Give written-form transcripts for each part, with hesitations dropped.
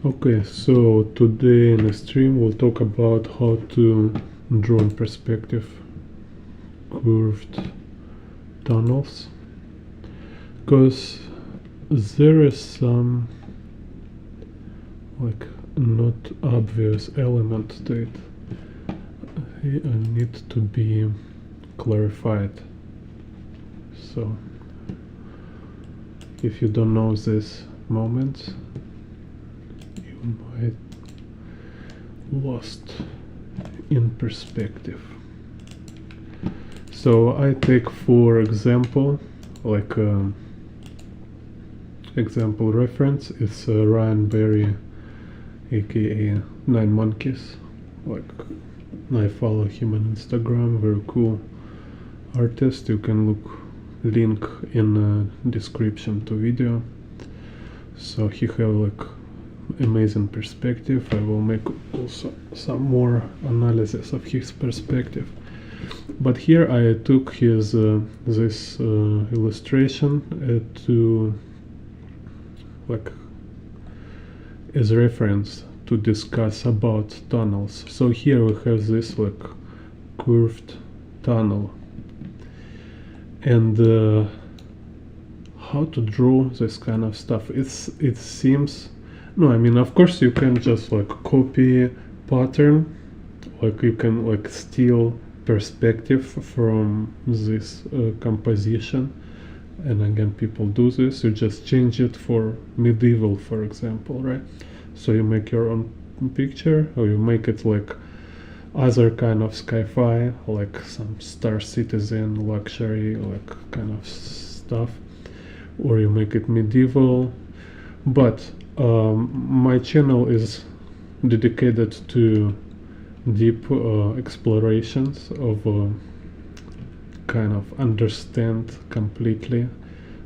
Okay, so today in the stream we'll talk about how to draw in perspective curved tunnels, because there is some like not obvious element to it. It need to be clarified. So if you don't know this moment, you might lost in perspective. So I take, for example, like example reference is Ryan Berry, aka Nine Monkeys. Like, I follow him on Instagram, very cool artist. You can look link in description to video. So he have like amazing perspective. I will make also some more analysis of his perspective. But here I took his this illustration to like as reference to discuss about tunnels. So here we have this like curved tunnel, and how to draw this kind of stuff. It seems, no, I mean, of course you can just like copy pattern, like you can like steal perspective from this composition, and again people do this. You just change it for medieval, for example, right? So you make your own picture, or you make it like other kind of sci-fi, like some Star Citizen luxury like kind of stuff, or you make it medieval. But my channel is dedicated to deep explorations of kind of understand completely,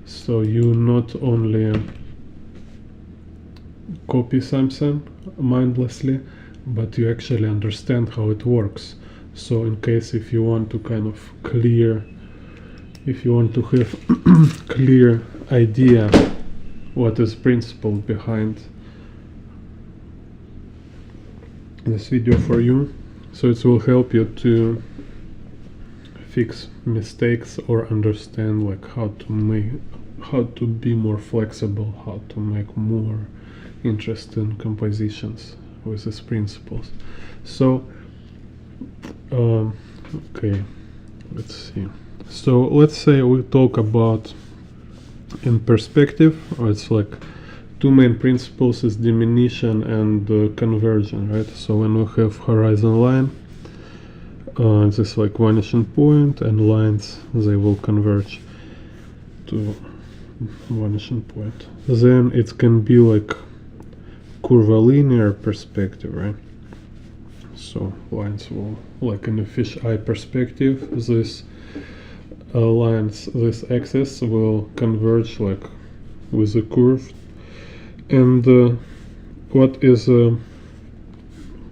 so you not only copy something mindlessly, but you actually understand how it works. So in case if you want to kind of clear, if you want to have clear idea what is principle behind this video for you, so it will help you to fix mistakes or understand like how to be more flexible, how to make more interesting compositions with these principles. So okay, let's see. So let's say we talk about in perspective, or it's like two main principles is diminution and conversion, right? So when we have horizon line, this is like vanishing point, and lines, they will converge to vanishing point. Then it can be like curvilinear perspective, right? So lines will, like in a fish-eye perspective, this lines, this axis will converge like with a curve. And what is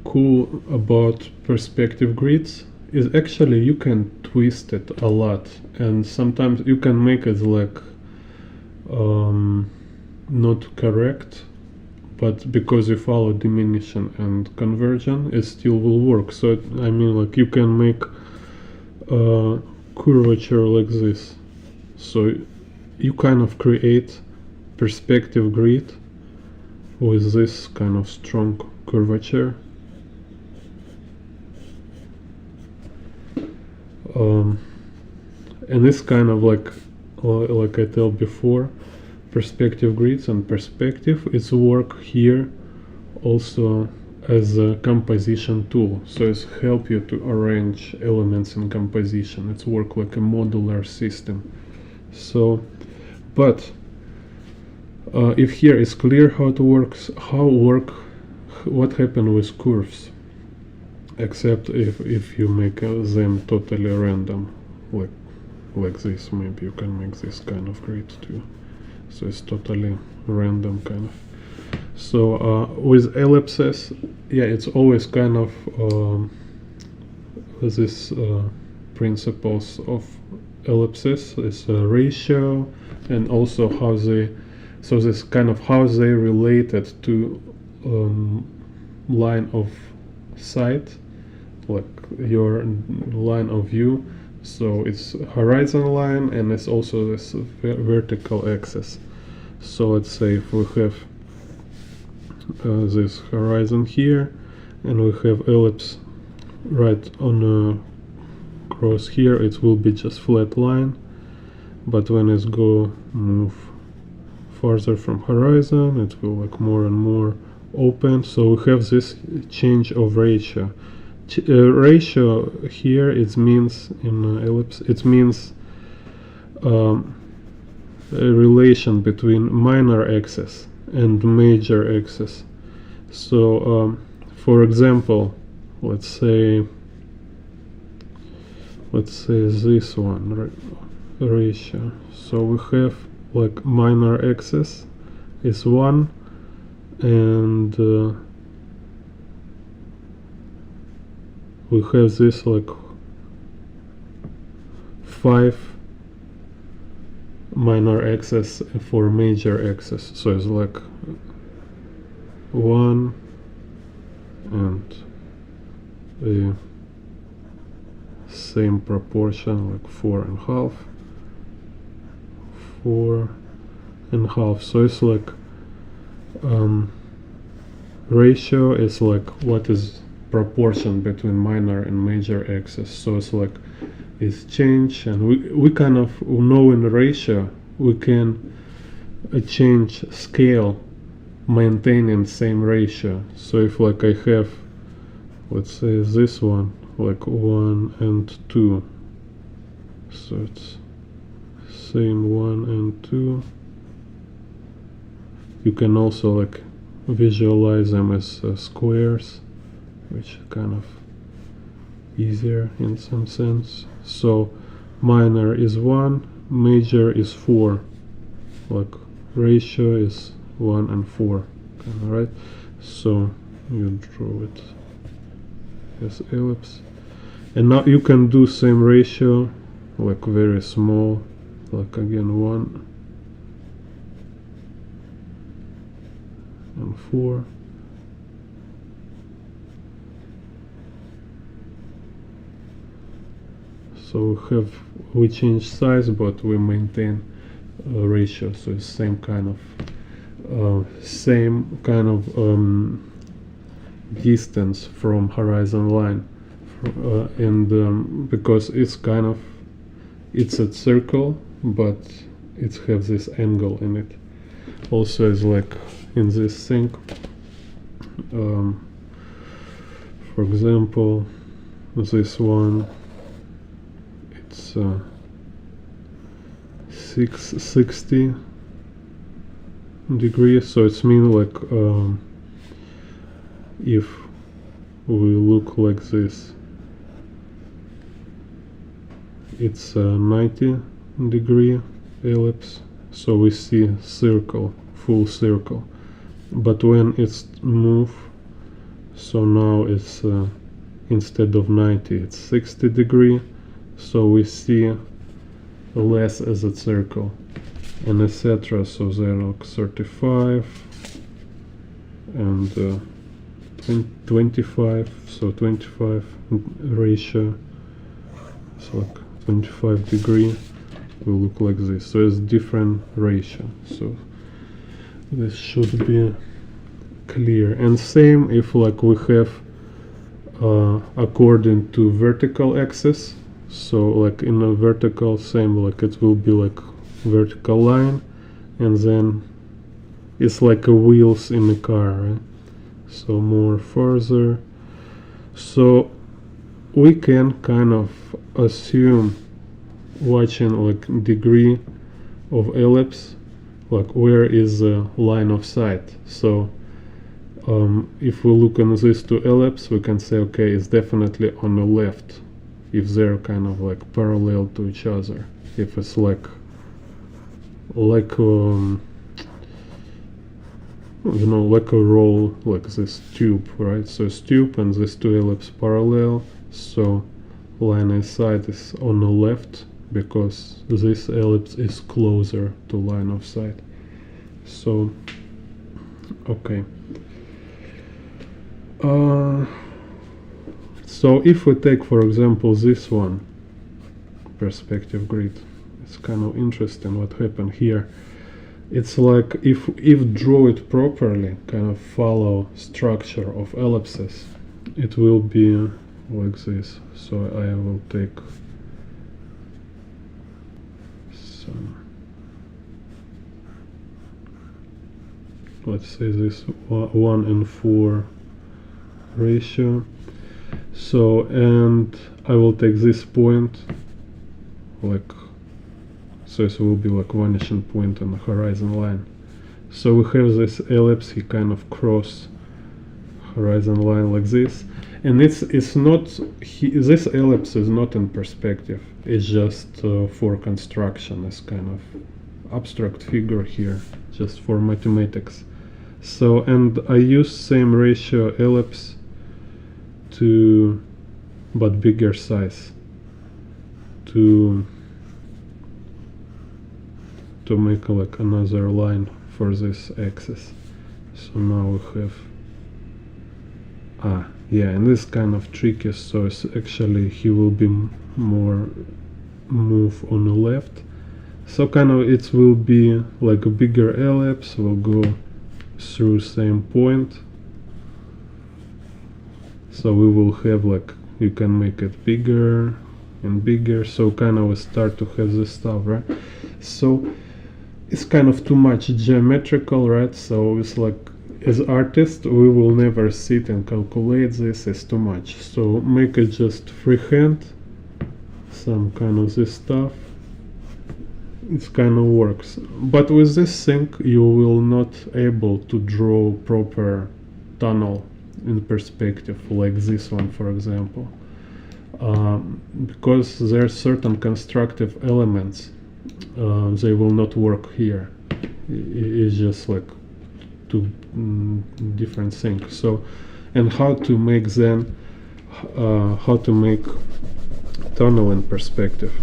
cool about perspective grids is actually you can twist it a lot, and sometimes you can make it like not correct, but because you follow diminution and conversion, it still will work. So I mean, like you can make curvature like this, so you kind of create perspective grid with this kind of strong curvature. And this kind of like I told before, perspective grids and perspective, it's work here also as a composition tool. So it's help you to arrange elements in composition. It's work like a modular system. So, but if here is clear how it works, what happened with curves, except if you make them totally random, like this. Maybe you can make this kind of grid too. So it's totally random kind of. So with ellipses, yeah, it's always kind of this principles of ellipses is a ratio, and also how they, so this kind of how they related to line of sight, like your line of view. So it's horizon line, and it's also this vertical axis. So let's say if we have this horizon here, and we have ellipse right on a cross here, it will be just flat line. But when it's move farther from horizon, it will like more and more open. So we have this change of ratio. Ratio here, it means in ellipse, it means a relation between minor axis and major axis. So for example, let's say this one, ratio. So we have like minor axis is 1, and we have this like 5 minor axis for major axis. So it's like 1 and the same proportion, like 4.5, 4.5. So it's like ratio is like what is proportion between minor and major axis. So it's like it's change, and we kind of know in ratio we can change scale maintaining same ratio. So if like I have, let's say this one, like 1 and 2, so it's same 1 and 2. You can also like visualize them as squares, which kind of easier in some sense. So minor is 1, major is 4, like ratio is 1 and 4, kind of, right? So you draw it as ellipse, and now you can do same ratio like very small, like again 1 and 4. So we change size, but we maintain ratio. So it's same kind of distance from horizon line, and because it's a circle, but it has this angle in it. Also, is like in this thing. For example, this one. It's 660 degrees, so it's mean like if we look like this, it's a 90 degree ellipse, so we see circle, full circle. But when it's move, so now it's instead of 90, it's 60 degree. So we see less as a circle, and etc. So they're like 35 and 25. So 25 ratio. So like 25 degree will look like this. So it's different ratio. So this should be clear. And same if like we have according to vertical axis. So like in a vertical, same, like it will be like vertical line, and then it's like a wheels in a car, right? So more further. So we can kind of assume, watching like degree of ellipse, like where is the line of sight. So if we look on these two ellipses, we can say, okay, it's definitely on the left, if they're kind of like parallel to each other. If it's like you know, like a roll, like this tube, right? So it's tube and these two ellipses parallel, so line of sight is on the left because this ellipse is closer to line of sight. So okay, so if we take for example this one, perspective grid, it's kind of interesting what happened here. It's like if draw it properly, kind of follow structure of ellipses, it will be like this. So I will take some, let's say this 1:4 ratio. So, and I will take this point, like, so it will be like vanishing point on the horizon line. So we have this ellipse, he kind of cross horizon line like this, and it's not, this ellipse is not in perspective, it's just for construction, it's kind of abstract figure here, just for mathematics. So, and I use same ratio ellipse to, but bigger size, to make like another line for this axis. So now we have, yeah, and this kind of tricky, so it's actually he will be more move on the left, so kind of it will be like a bigger ellipse, will go through same point. So we will have like, you can make it bigger and bigger, so kind of we start to have this stuff, right? So it's kind of too much geometrical, right? So it's like, as artists we will never sit and calculate this, it's too much. So make it just freehand, some kind of this stuff, it kind of works. But with this thing you will not able to draw proper tunnel in perspective, like this one for example, because there are certain constructive elements, they will not work here. It's just like two different things. So, and how to make then, how to make tunnel in perspective.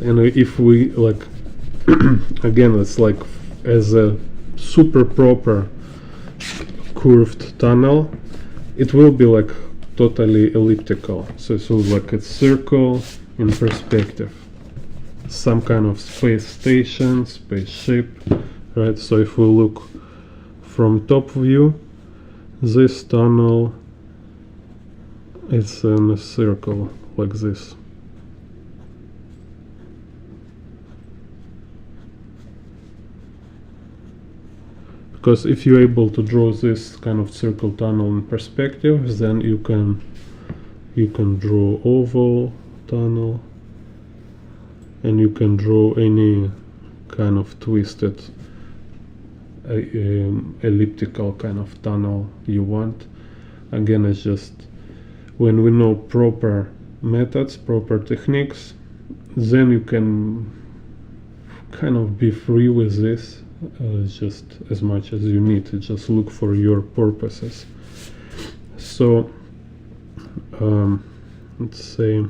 And if we like, again, it's like as a super proper curved tunnel, it will be like totally elliptical. So it's like a circle in perspective, some kind of space station, spaceship, right? So if we look from top view, this tunnel, it's in a circle like this. Because if you're able to draw this kind of circle tunnel in perspective, then you can draw oval tunnel, and you can draw any kind of twisted elliptical kind of tunnel you want. Again, it's just when we know proper methods, proper techniques, then you can kind of be free with this, just as much as you need to just look for your purposes. So let's say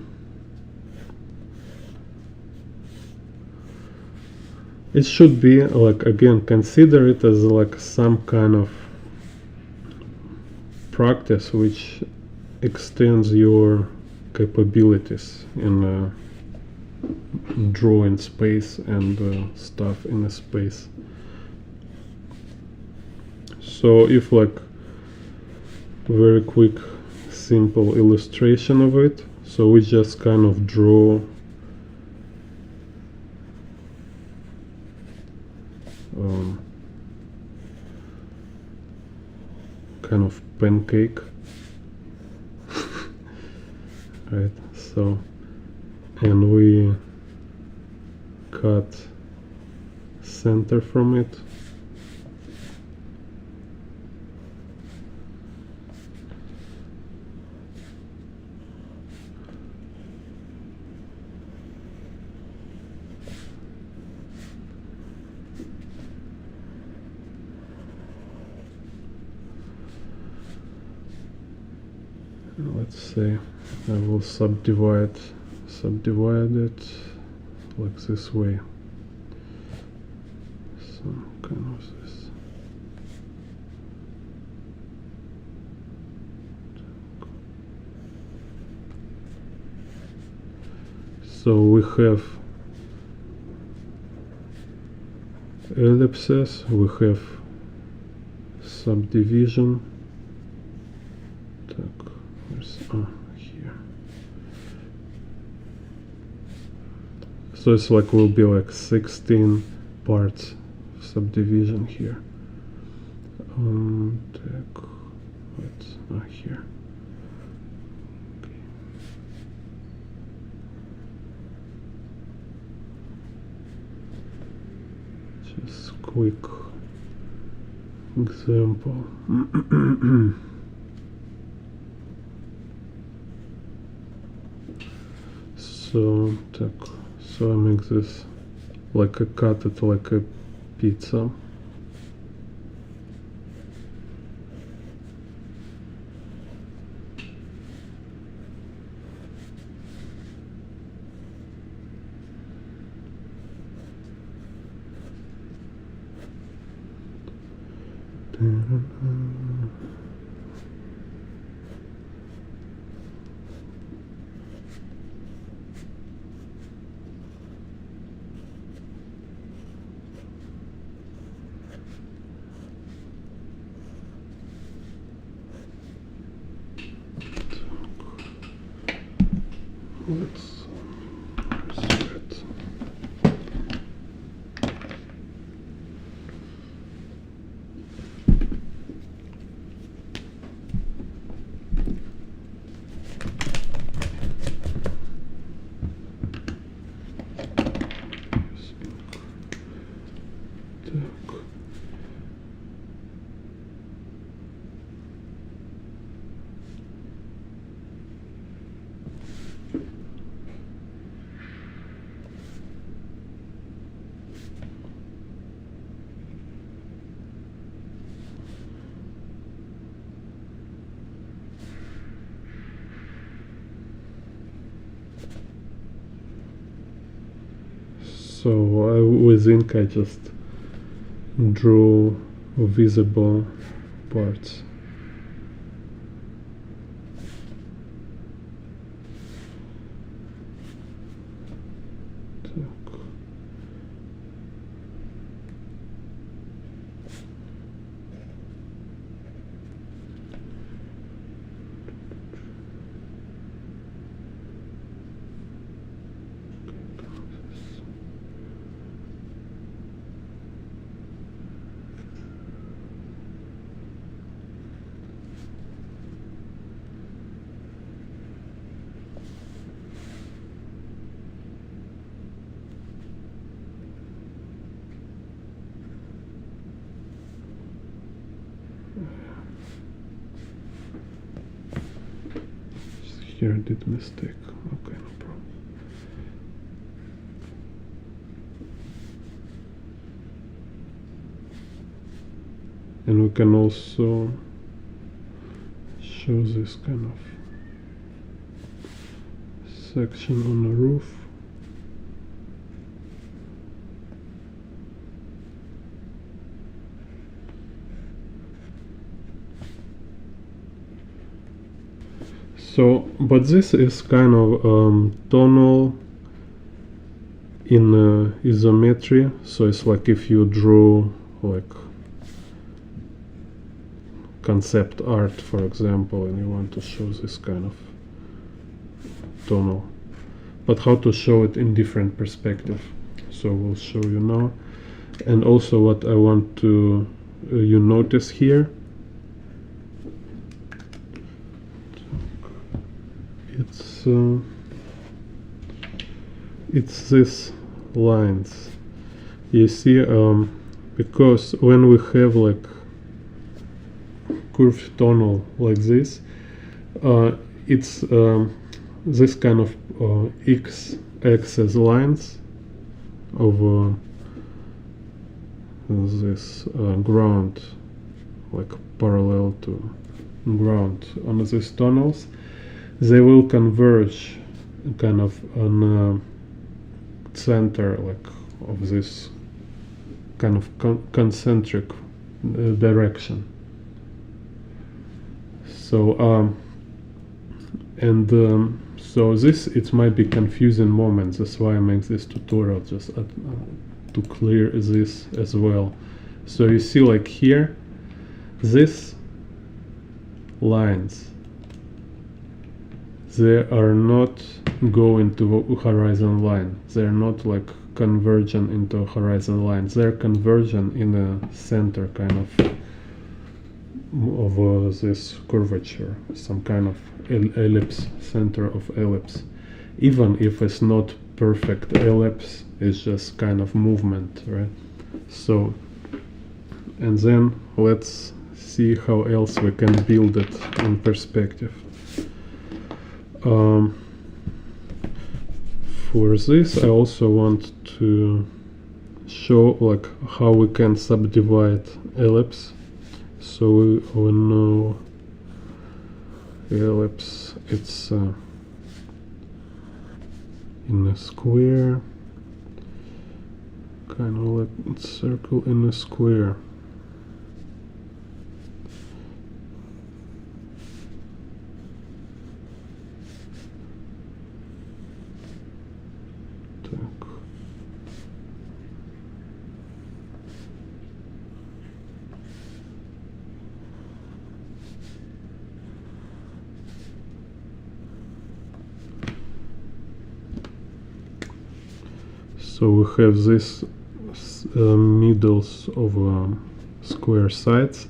it should be like, again, consider it as like some kind of practice which extends your capabilities in drawing space and stuff in a space. So if like very quick simple illustration of it, so we just kind of draw kind of pancake, right? So, and we cut center from it. Let's say I will subdivide it like this way. Some kind of this. So we have ellipses, we have subdivision. Так, where's, here. So it's like will be like 16 parts of subdivision here. Так, what's here? Just quick example. So I make this like cut it like a pizza. Let's set. So with ink I just drew visible parts. Here I did mistake. Okay, no problem. And we can also show this kind of section on the roof. So, but this is kind of tonal in isometry. So it's like if you drew like concept art, for example, and you want to show this kind of tonal, but how to show it in different perspective. So we'll show you now. And also what I want to you notice here, it's these lines. You see, because when we have like curved tonal like this, it's this kind of x-axis lines of this ground, like parallel to ground on these tonals, they will converge kind of on center like of this kind of concentric direction. So so this, it might be confusing moments. That's why I make this tutorial, just to clear this as well. So you see, like here, these lines, they are not going to horizon line. They're not like convergent into a horizon line. They're convergent in a center kind of this curvature, some kind of ellipse, center of ellipse. Even if it's not perfect ellipse, it's just kind of movement, right? So, and then let's see how else we can build it in perspective. For this, I also want to show like how we can subdivide ellipse. So we know ellipse, it's in a square, kind of like a circle in a square. So we have this middles of square sides.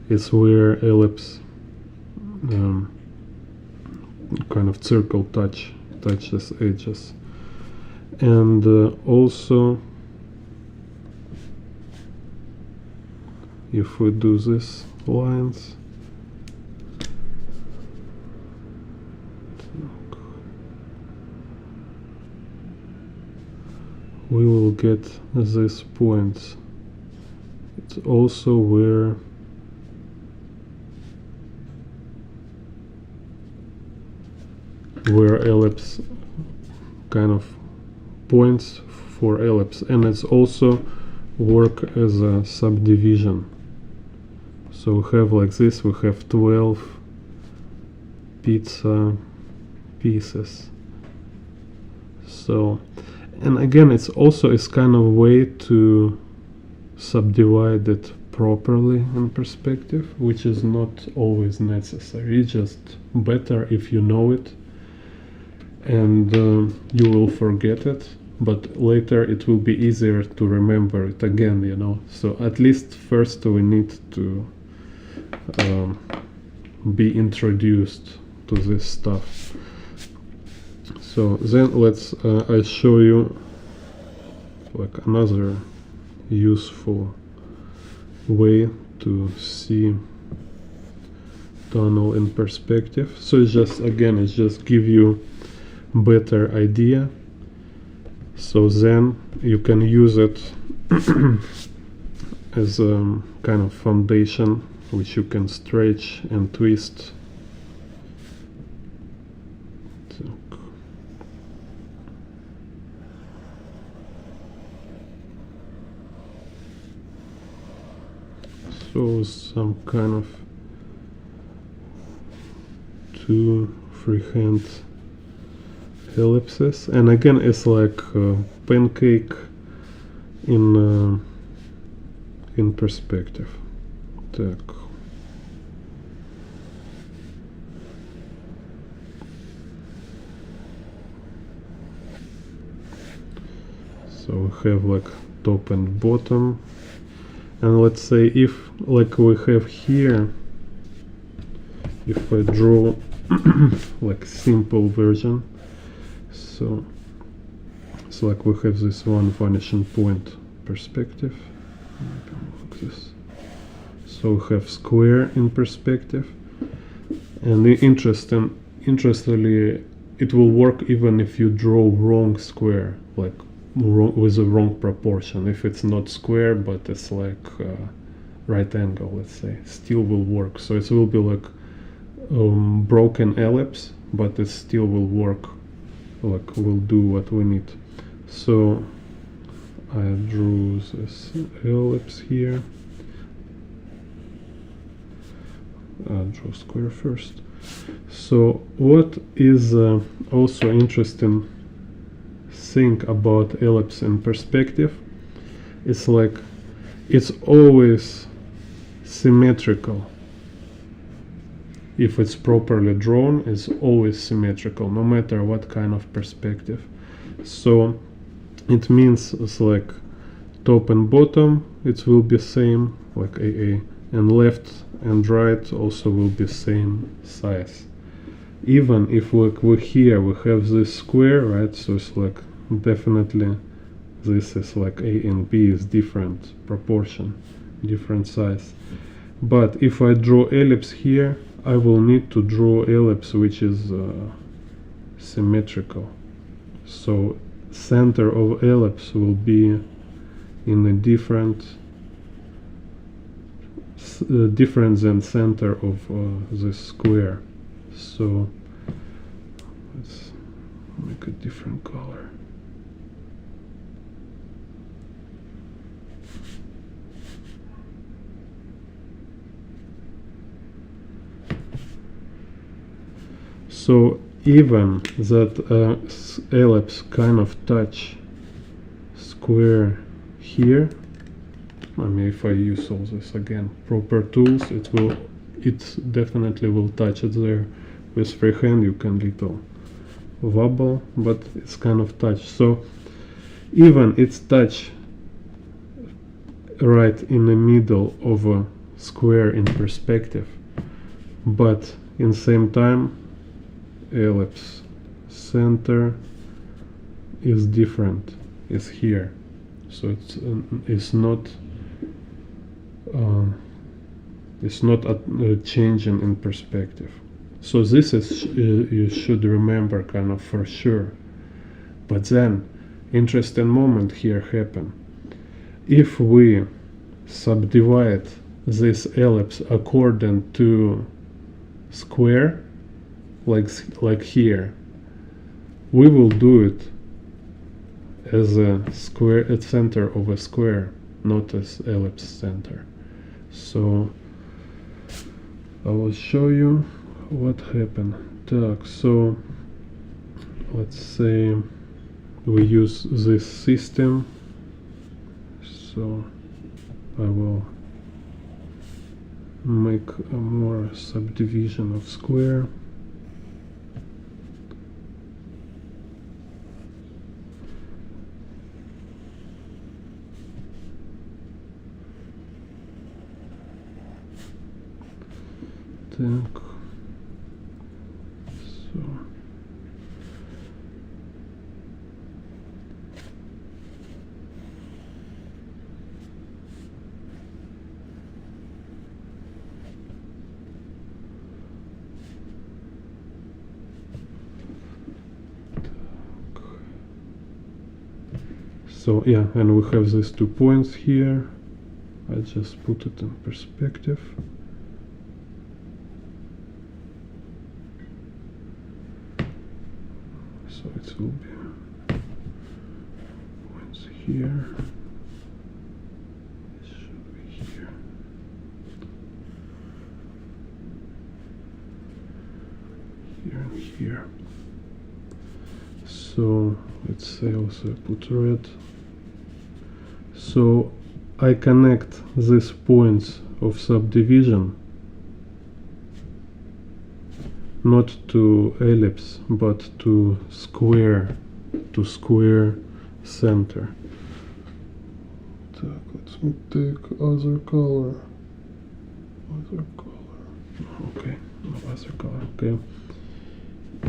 It's where ellipse kind of circle touches edges. And also, if we do these lines, we will get these points. It's also where ellipse kind of points for ellipse, and it's also work as a subdivision. So we have like this, we have 12 pizza pieces. So, and again, it's also is kind of way to subdivide it properly in perspective, which is not always necessary. It's just better if you know it, and you will forget it, but later it will be easier to remember it again, you know. So at least first we need to be introduced to this stuff. So then let's I show you like another useful way to see tunnel in perspective. So it's just, again, it's just give you better idea. So then you can use it as a kind of foundation which you can stretch and twist. So some kind of two freehand ellipses, and again it's like a pancake in perspective. Так. So we have like top and bottom, and let's say if like we have here, if I draw like simple version, so it's like we have this one vanishing point perspective, like this. So we have square in perspective, and interestingly, it will work even if you draw wrong square, like wrong, with a wrong proportion. If it's not square but it's like right angle, let's say, still will work. So it will be like broken ellipse, but it still will work, like will do what we need. So I drew this ellipse here. I'll draw square first. So what is also interesting thing about ellipse in perspective is like it's always symmetrical. If it's properly drawn, it's always symmetrical, no matter what kind of perspective. So it means it's like top and bottom, it will be same, like AA, and left and right also will be same size. Even if like we here we have this square, right? So it's like definitely this is like A and B is different proportion, different size. But if I draw ellipse here, I will need to draw ellipse which is symmetrical. So center of ellipse will be in a different than center of the square. So let's make a different color. So even that ellipse kind of touch square here, I mean if I use all this again proper tools, it definitely will touch it there. With freehand you can little wobble, but it's kind of touch. So even it's touch right in the middle of a square in perspective, but in same time ellipse center is different, is here. So it's not changing in perspective. So this is you should remember kind of for sure. But then interesting moment here happen. If we subdivide this ellipse according to square, like here, we will do it as a square at center of a square, not as ellipse center. So I will show you what happened. So let's say we use this system. So I will make a more subdivision of square. So so yeah, and we have these 2 points here. I just put it in perspective. So it will be points here. It should be here. Here and here. So let's say also put red. So I connect these points of subdivision not to ellipse but to square center. Let's take other color. Okay, no other color.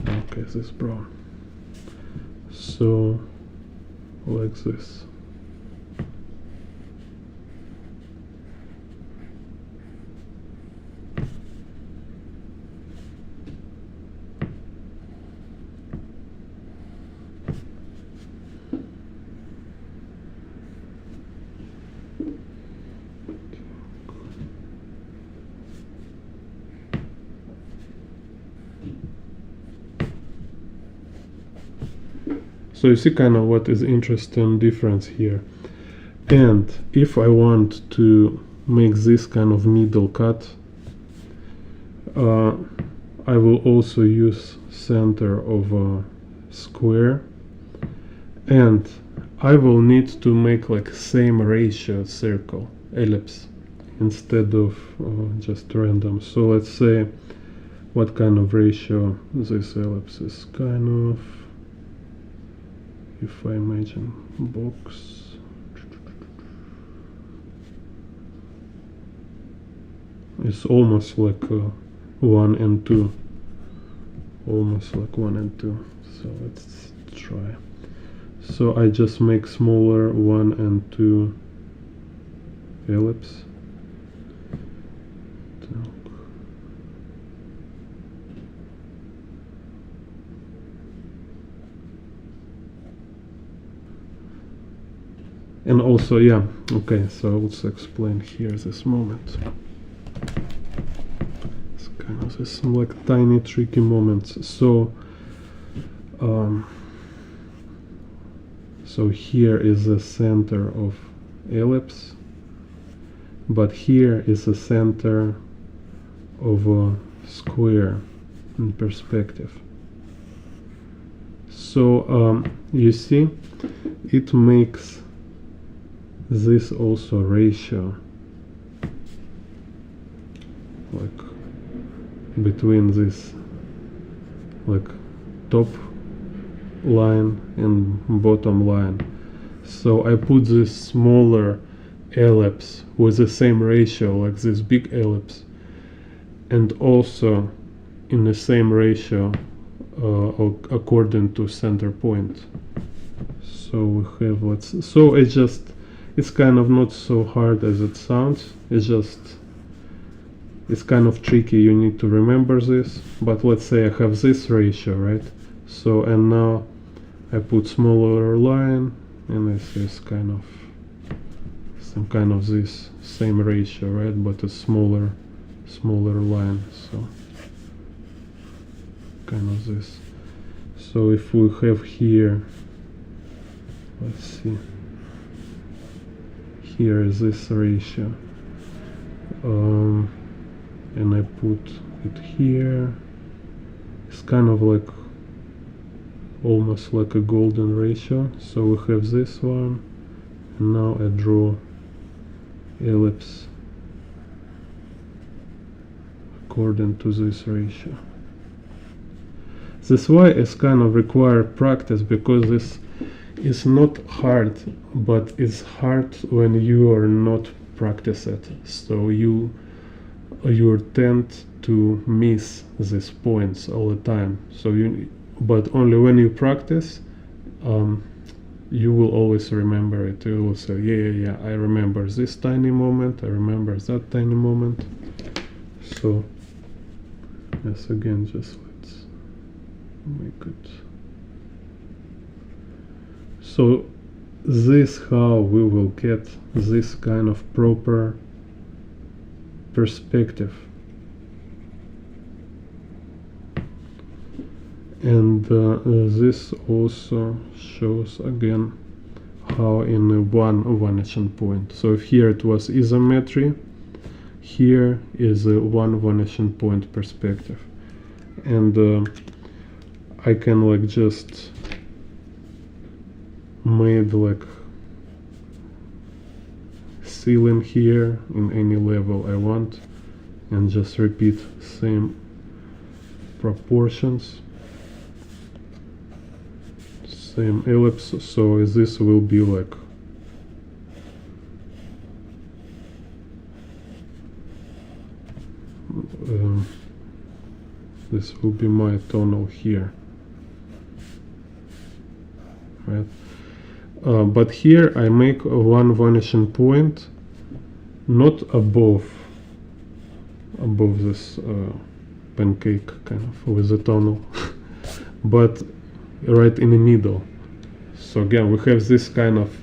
Okay, this brown. So like this. So you see kind of what is interesting difference here. And if I want to make this kind of middle cut, I will also use center of a square, and I will need to make like same ratio circle ellipse instead of just random. So let's say what kind of ratio this ellipse is. Kind of, if I imagine box, it's almost like 1 and 2, almost like 1 and 2. So let's try. So I just make smaller 1 and 2 ellipse. And also, yeah, okay, so let's explain here this moment. It's kind of this like tiny tricky moments. So so here is the center of ellipse, but here is the center of a square in perspective. So you see, it makes this also ratio like between this like top line and bottom line. So I put this smaller ellipse with the same ratio like this big ellipse, and also in the same ratio according to center point. So we have so it's kind of not so hard as it sounds. It's kind of tricky, you need to remember this. But let's say I have this ratio, right? So, and now I put smaller line, and this is kind of some kind of this same ratio, right? But a smaller line, so kind of this. So if we have here, let's see, here is this ratio, and I put it here. It's kind of like almost like a golden ratio. So we have this one, and now I draw ellipse according to this ratio. This why it's kind of require practice, because this is not hard, but it's hard when you are not practice it. So you tend to miss these points all the time. So but only when you practice, you will always remember it. You will say, yeah, I remember this tiny moment, I remember that tiny moment. So yes, again, just let's make it. So this how we will get this kind of proper perspective. And this also shows again how in a one vanishing point. So if here it was isometry, here is a one vanishing point perspective. And I can like just made like ceiling here in any level I want, and just repeat same proportions, same ellipse. So this will be like this will be my tunnel here, right? But here I make one vanishing point, not above this pancake kind of with the tunnel, but right in the middle. So again, we have this kind of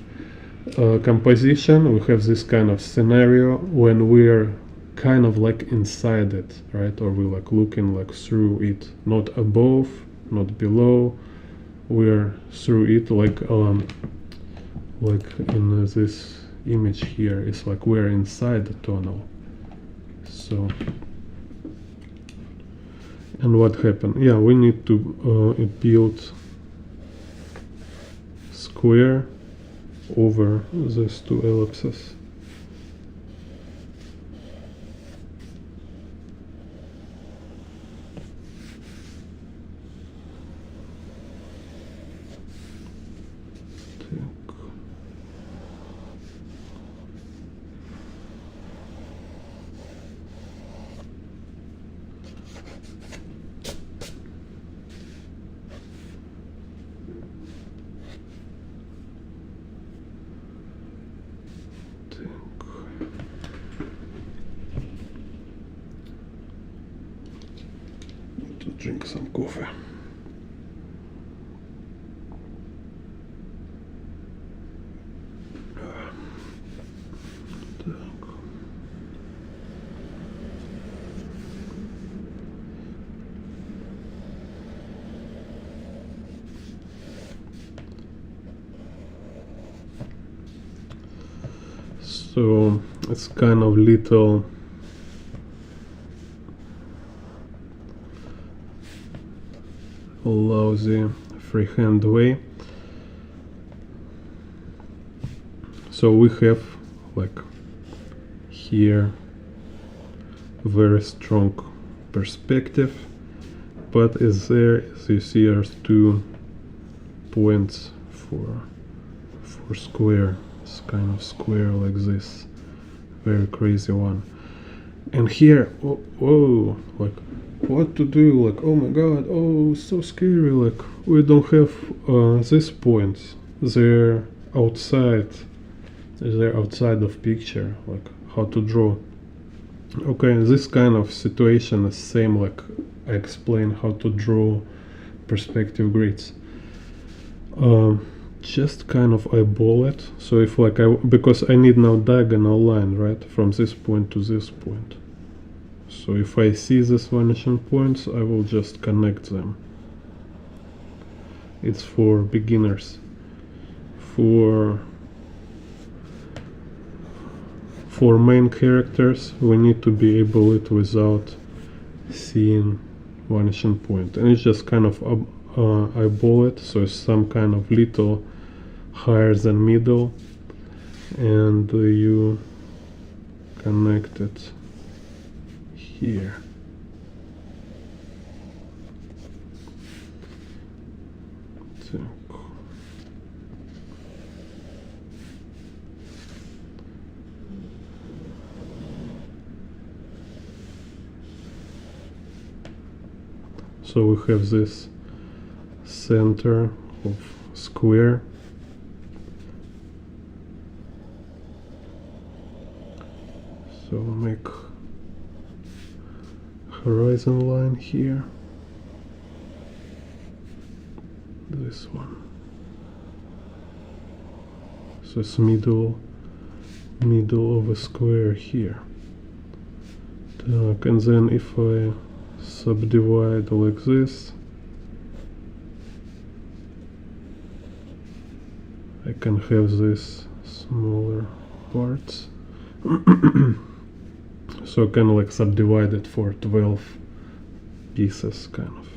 composition, we have this kind of scenario when we're kind of like inside it, right? Or we're like looking like through it, not above, not below, we're through it, like in this image here, it's like we're inside the tunnel. So, and what happened? Yeah, we need to build square over these two ellipses. To drink some coffee. So it's kind of little lousy freehand way. So we have like here very strong perspective, but as you see, there's 2 points for square. It's kind of square like this, very crazy one. And here, oh, like what to do? Like, oh my god, oh, so scary. Like we don't have these points. They're outside of picture. Like how to draw. Okay, this kind of situation is same like I explained how to draw perspective grids. Just kind of eyeball it. So if like because I need now diagonal line, right, from this point to this point. So if I see these vanishing points, I will just connect them. It's for beginners. For main characters, we need to be able it without seeing vanishing point, and it's just kind of eyeball it, so it's some kind of little higher than middle, and you connect it here. So we have this center of square. So make horizon line here. This one. So it's middle of a square here. And then if I subdivide like this, I can have these smaller parts. So I can like subdivide it for 12 pieces, kind of.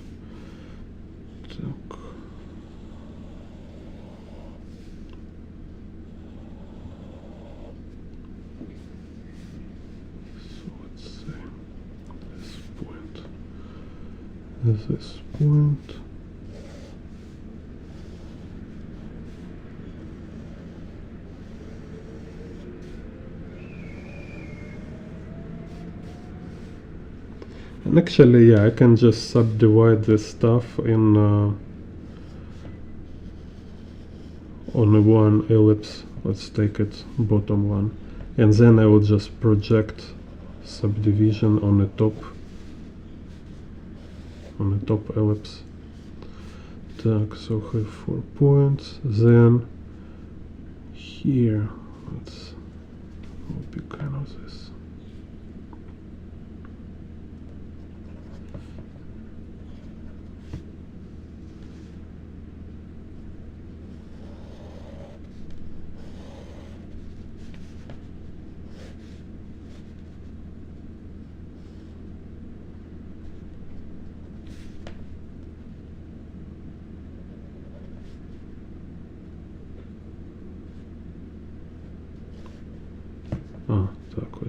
This point. And actually, yeah, I can just subdivide this stuff in on one ellipse. Let's take it bottom one, and then I will just project subdivision on the top ellipse. So have 4 points. Then here, let's be kind of this.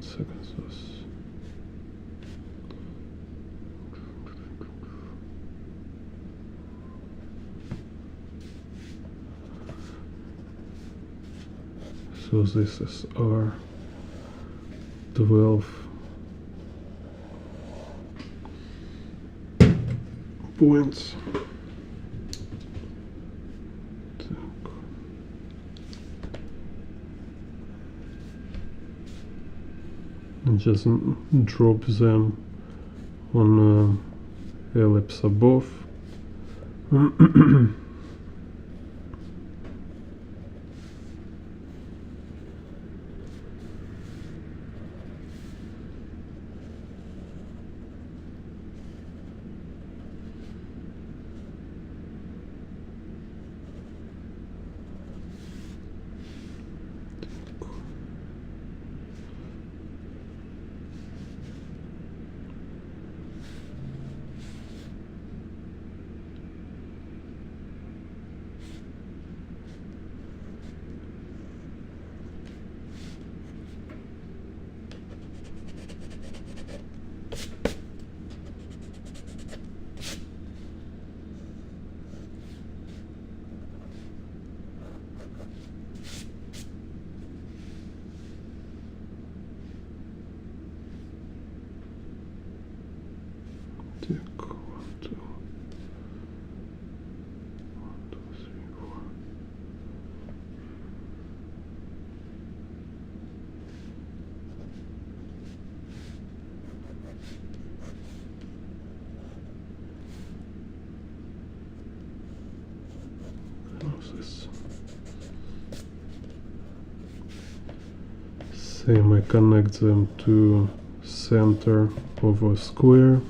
second. So this is our 12 points. And just drop them on ellipse above. Same, I connect them to center of a square.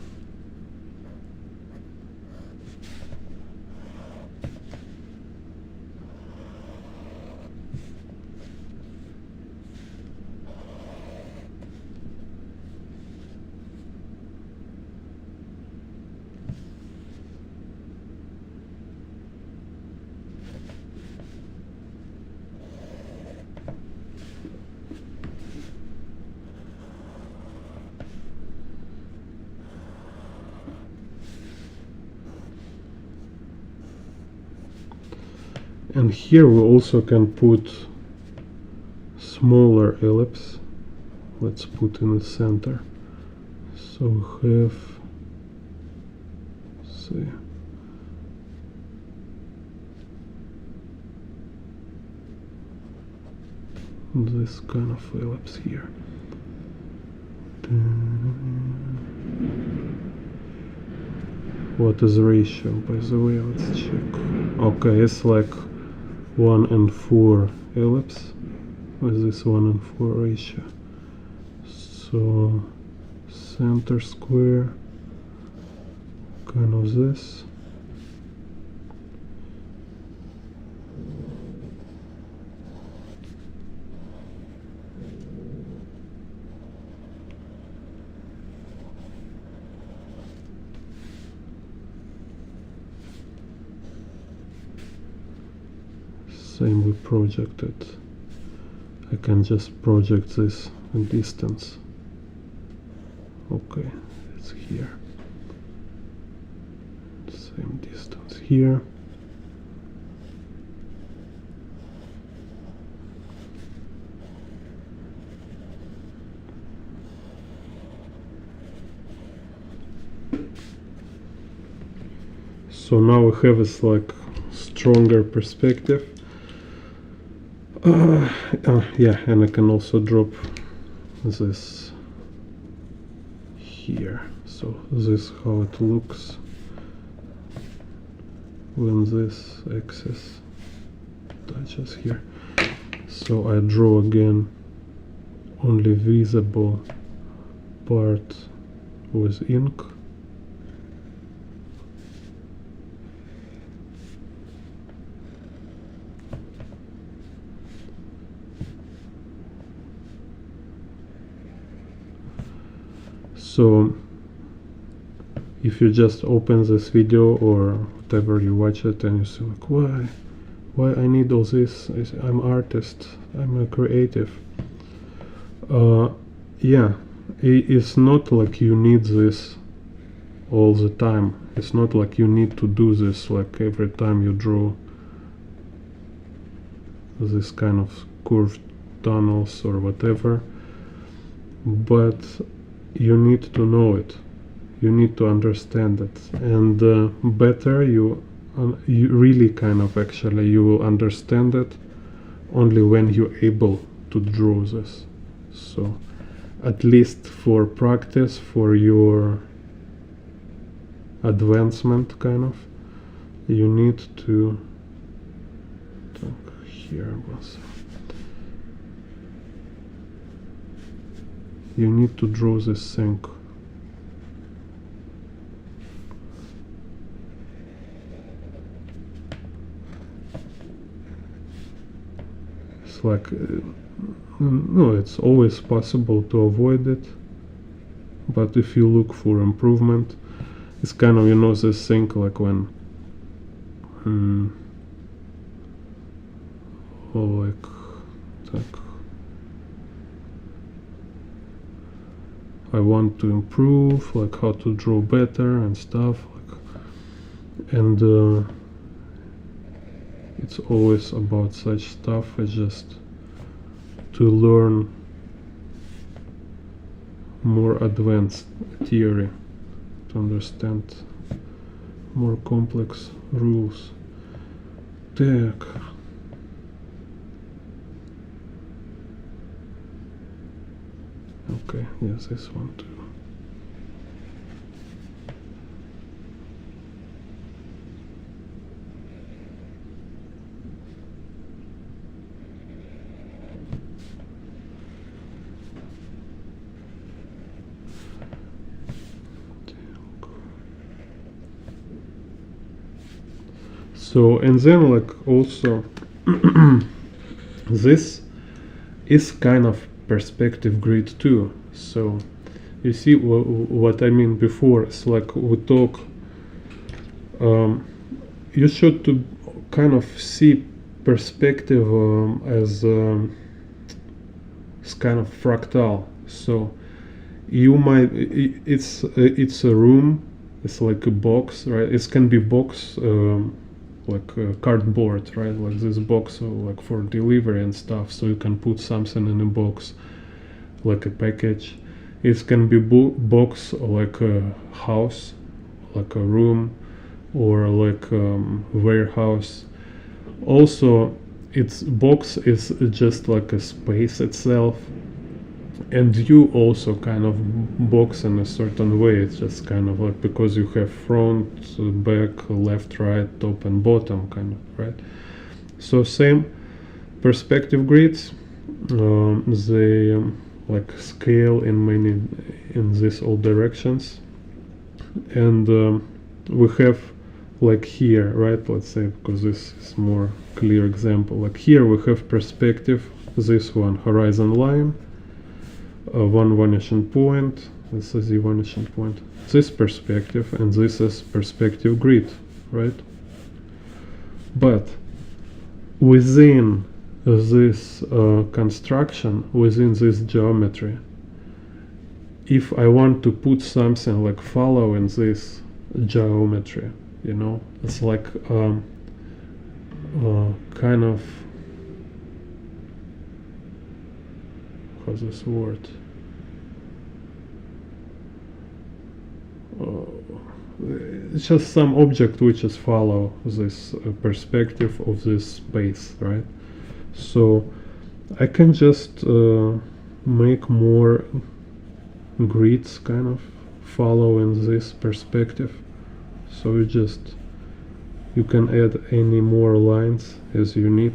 And here we also can put smaller ellipse. Let's put in the center. So we have, see, this kind of ellipse here. What is the ratio, by the way? Let's check. Okay, it's like 1:4 ellipse with this 1:4 ratio. So center square, kind of this. Same, we project it. I can just project this in distance. Okay, it's here. Same distance here. So now we have this like stronger perspective. Yeah, and I can also drop this here. So this is how it looks when this axis touches here. So I draw again only visible part with ink. So if you just open this video or whatever, you watch it and you say like, why I need all this? I'm artist, I'm a creative. yeah, it's not like you need this all the time. It's not like you need to do this like every time you draw this kind of curved tunnels or whatever, but you need to know it, you need to understand it, and better you really kind of actually you will understand it only when you're able to draw this. So at least for practice, for your advancement kind of, you need to here was you need to draw this thing. It's like no, it's always possible to avoid it, but if you look for improvement, it's kind of, you know, this thing like when like I want to improve, like how to draw better and stuff, like, and it's always about such stuff. It's just to learn more advanced theory, to understand more complex rules. Так. Okay, yes, this one too. So, and then like also this is kind of perspective grid too. So you see what I mean before. It's like we talk, you should to kind of see perspective as kind of fractal. So you might it's a room, it's like a box, right? It can be box like cardboard, right? Like this box like for delivery and stuff, so you can put something in a box like a package. It can be box like a house, like a room, or like warehouse. Also, its box is just like a space itself, and you also kind of box in a certain way. It's just kind of like, because you have front, back, left, right, top and bottom kind of, right? So same perspective grids, they like scale in these all directions, and we have like here, right, let's say, because this is more clear example, like here we have perspective, this one horizon line, one vanishing point, this is the vanishing point, this perspective, and this is perspective grid, right? But within this construction, within this geometry, if I want to put something like following this geometry, you know, it's like kind of, how's this word? It's just some object which is follow this perspective of this space, right? So I can just make more grids kind of following this perspective. So you can add any more lines as you need.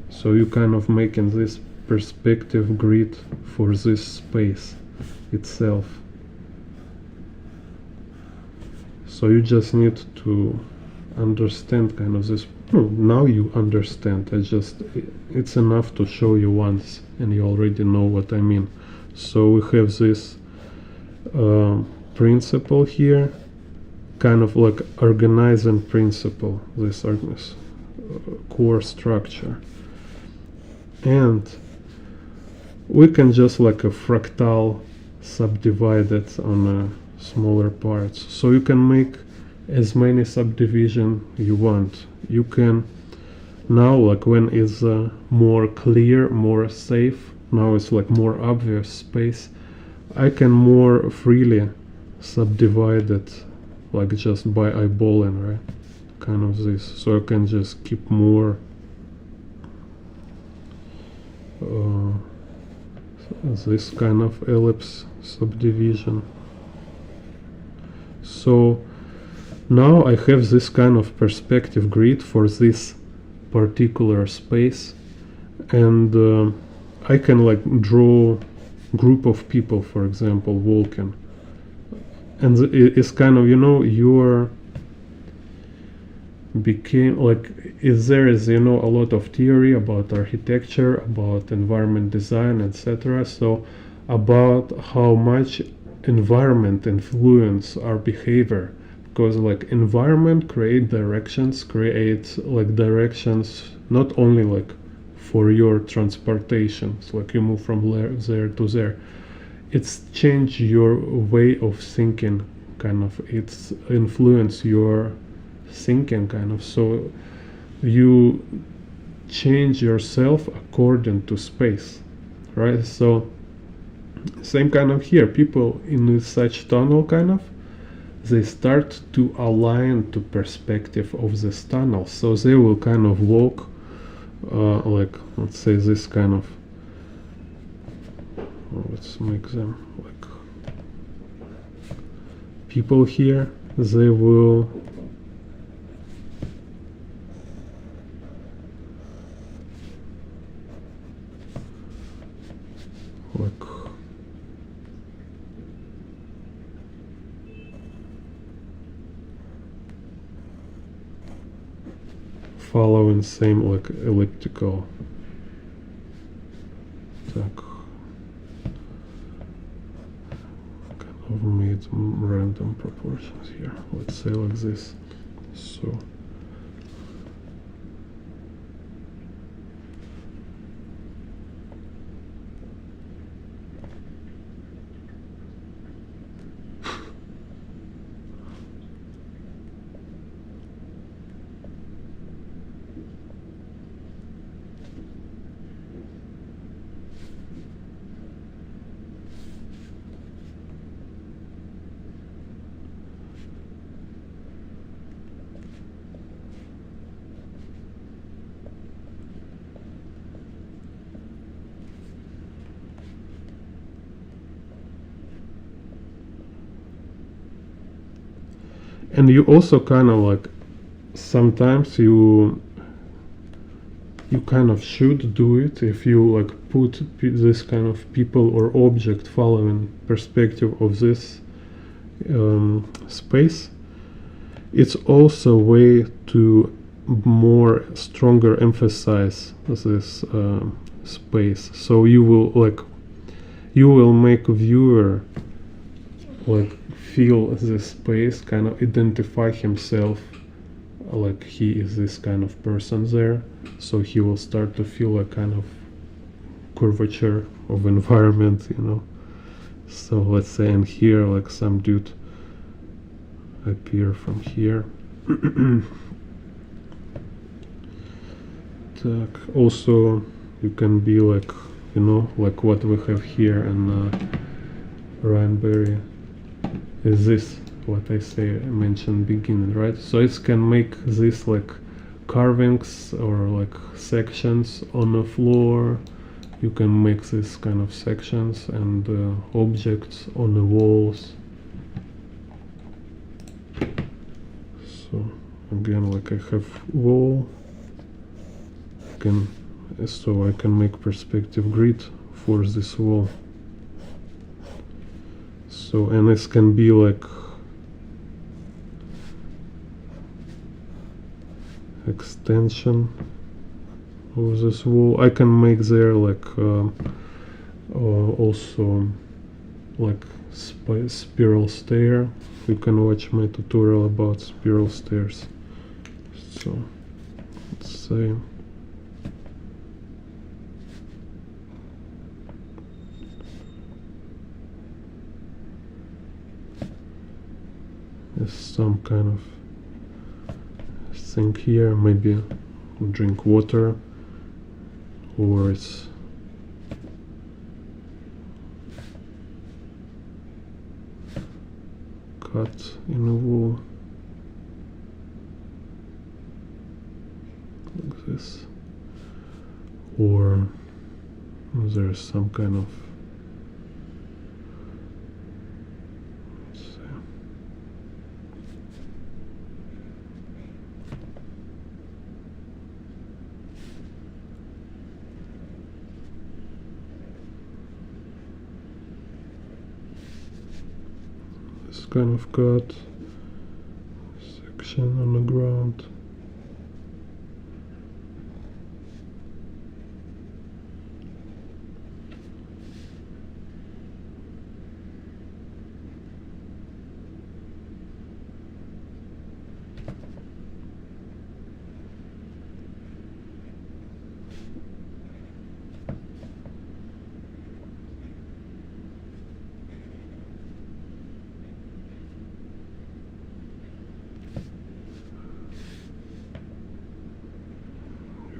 So you kind of making this perspective grid for this space itself. So you just need to understand kind of this. Now you understand. It's enough to show you once and you already know what I mean. So we have this principle here, kind of like organizing principle, this core structure. And we can just like a fractal subdivide it on smaller parts. So you can make as many subdivision you want. You can now, like when it's more clear, more safe, now it's like more obvious space, I can more freely subdivide it, like just by eyeballing, right? Kind of this. So I can just keep more this kind of ellipse subdivision. So now I have this kind of perspective grid for this particular space, and I can like draw group of people, for example, walking, and it's kind of, you know, your became like, there is, you know, a lot of theory about architecture, about environment design, etc. So about how much environment influence our behavior, because like environment creates like directions not only like for your transportation, so like you move from there to there, it's change your way of thinking, kind of, it's influence your thinking, kind of. So you change yourself according to space, right? So same kind of here, people in such tunnel, kind of, they start to align to perspective of this tunnel, so they will kind of walk like, let's say this kind of, let's make them like people here, they will like following same like elliptical. Так. Kind of made random proportions here. Let's say like this. So and you also kind of like, sometimes you kind of should do it if you like put this kind of people or object following perspective of this space. It's also a way to more stronger emphasize this space. So you will make a viewer like feel this space, kind of identify himself, like he is this kind of person there, so he will start to feel a kind of curvature of environment, you know. So let's say, and here like some dude appear from here. Also you can be like, you know, like what we have here in Rhineberry is this, what I mentioned beginning, right? So it can make this like carvings or like sections on the floor. You can make this kind of sections and objects on the walls. So again, like I have wall, so I can make perspective grid for this wall. So, and this can be like extension of this wall. I can make there like also like spiral stair. You can watch my tutorial about spiral stairs. So let's say there's some kind of thing here, maybe drink water, or it's cut in a wall like this, or there's some kind of, let's see, this kind of cut section on the ground.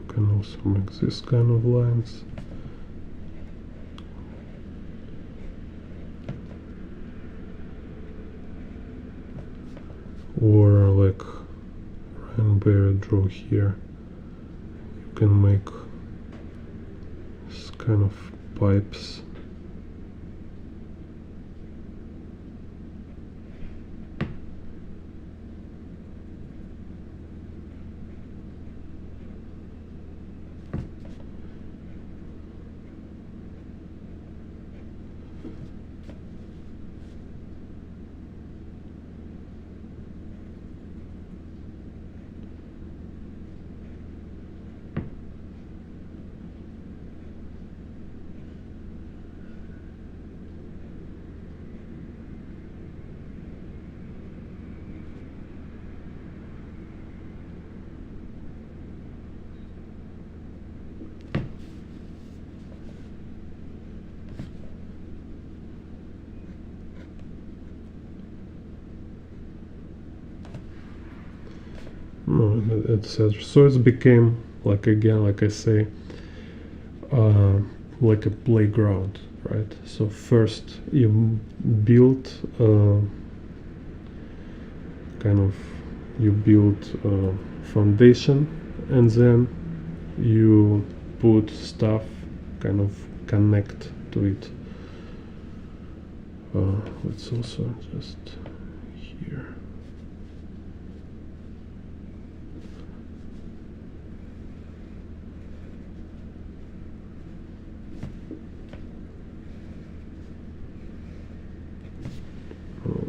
Can also make this kind of lines. Or like Rainbow draw here, you can make this kind of pipes. No, etc. So it became like, again, like I say, like a playground, right? So first you build kind of, you build foundation, and then you put stuff, kind of connect to it. Let's also just here.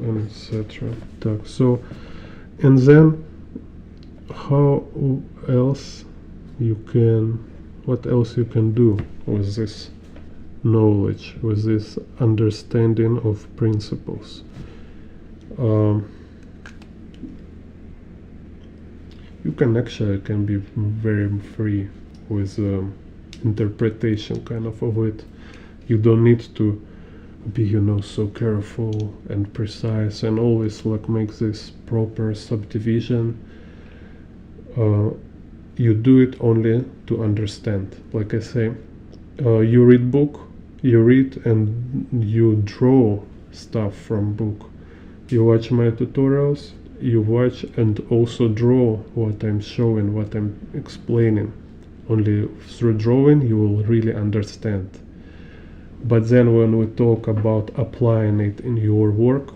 And etc. So, and then how else you can, what else you can do with this knowledge, with this understanding of principles? You can actually be very free with interpretation kind of it. You don't need to be, you know, so careful and precise and always like make this proper subdivision. You do it only to understand. Like I say, you read book, you read and you draw stuff from book. You watch my tutorials, you watch and also draw what I'm showing, what I'm explaining. Only through drawing you will really understand. But then when we talk about applying it in your work,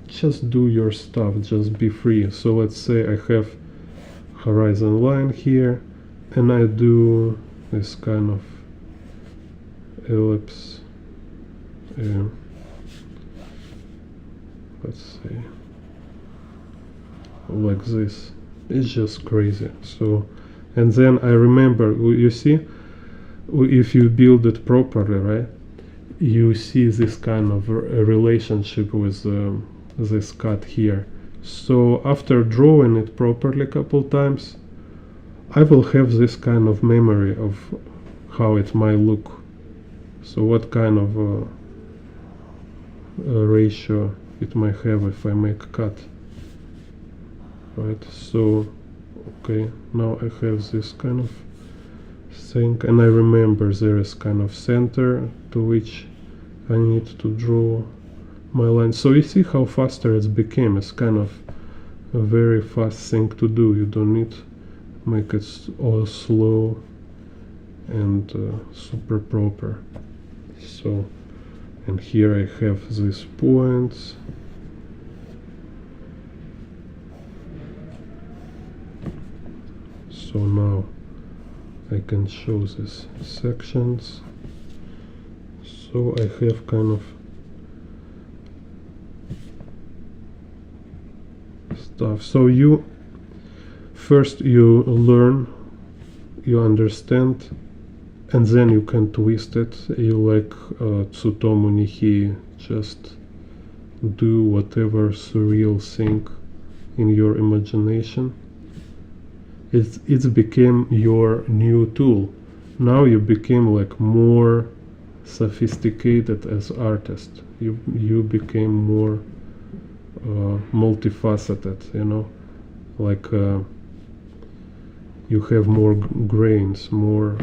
just do your stuff, just be free. So let's say I have horizon line here, and I do this kind of ellipse. Let's see, like this. It's just crazy. So, and then I remember, you see, if you build it properly, right, you see this kind of relationship with this cut here. So after drawing it properly a couple times, I will have this kind of memory of how it might look. So what kind of ratio it might have if I make a cut. Right, so okay, now I have this kind of thing, and I remember there is kind of center to which I need to draw my line. So you see how faster it's became. It's kind of a very fast thing to do. You don't need to make it all slow and super proper. So, and here I have these points. So now I can show these sections. So I have kind of stuff. So you first you learn, you understand, and then you can twist it. You like Tsutomu Nihi, just do whatever surreal thing in your imagination. It became your new tool. Now you became like more sophisticated as artist. You became more multifaceted, you know, like you have more grains, more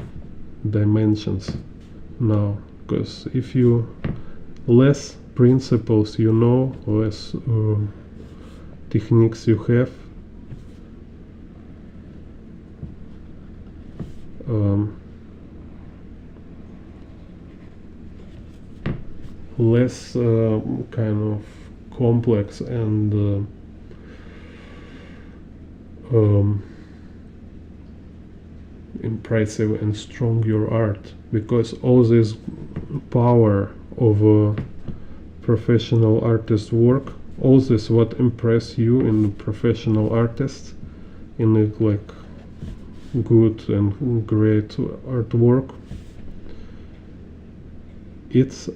dimensions now, because if you less principles you know, less techniques you have, less kind of complex and impressive and strong your art, because all this power of a professional artist's work, all this what impress you in the professional artists, in a like good and great artwork, it's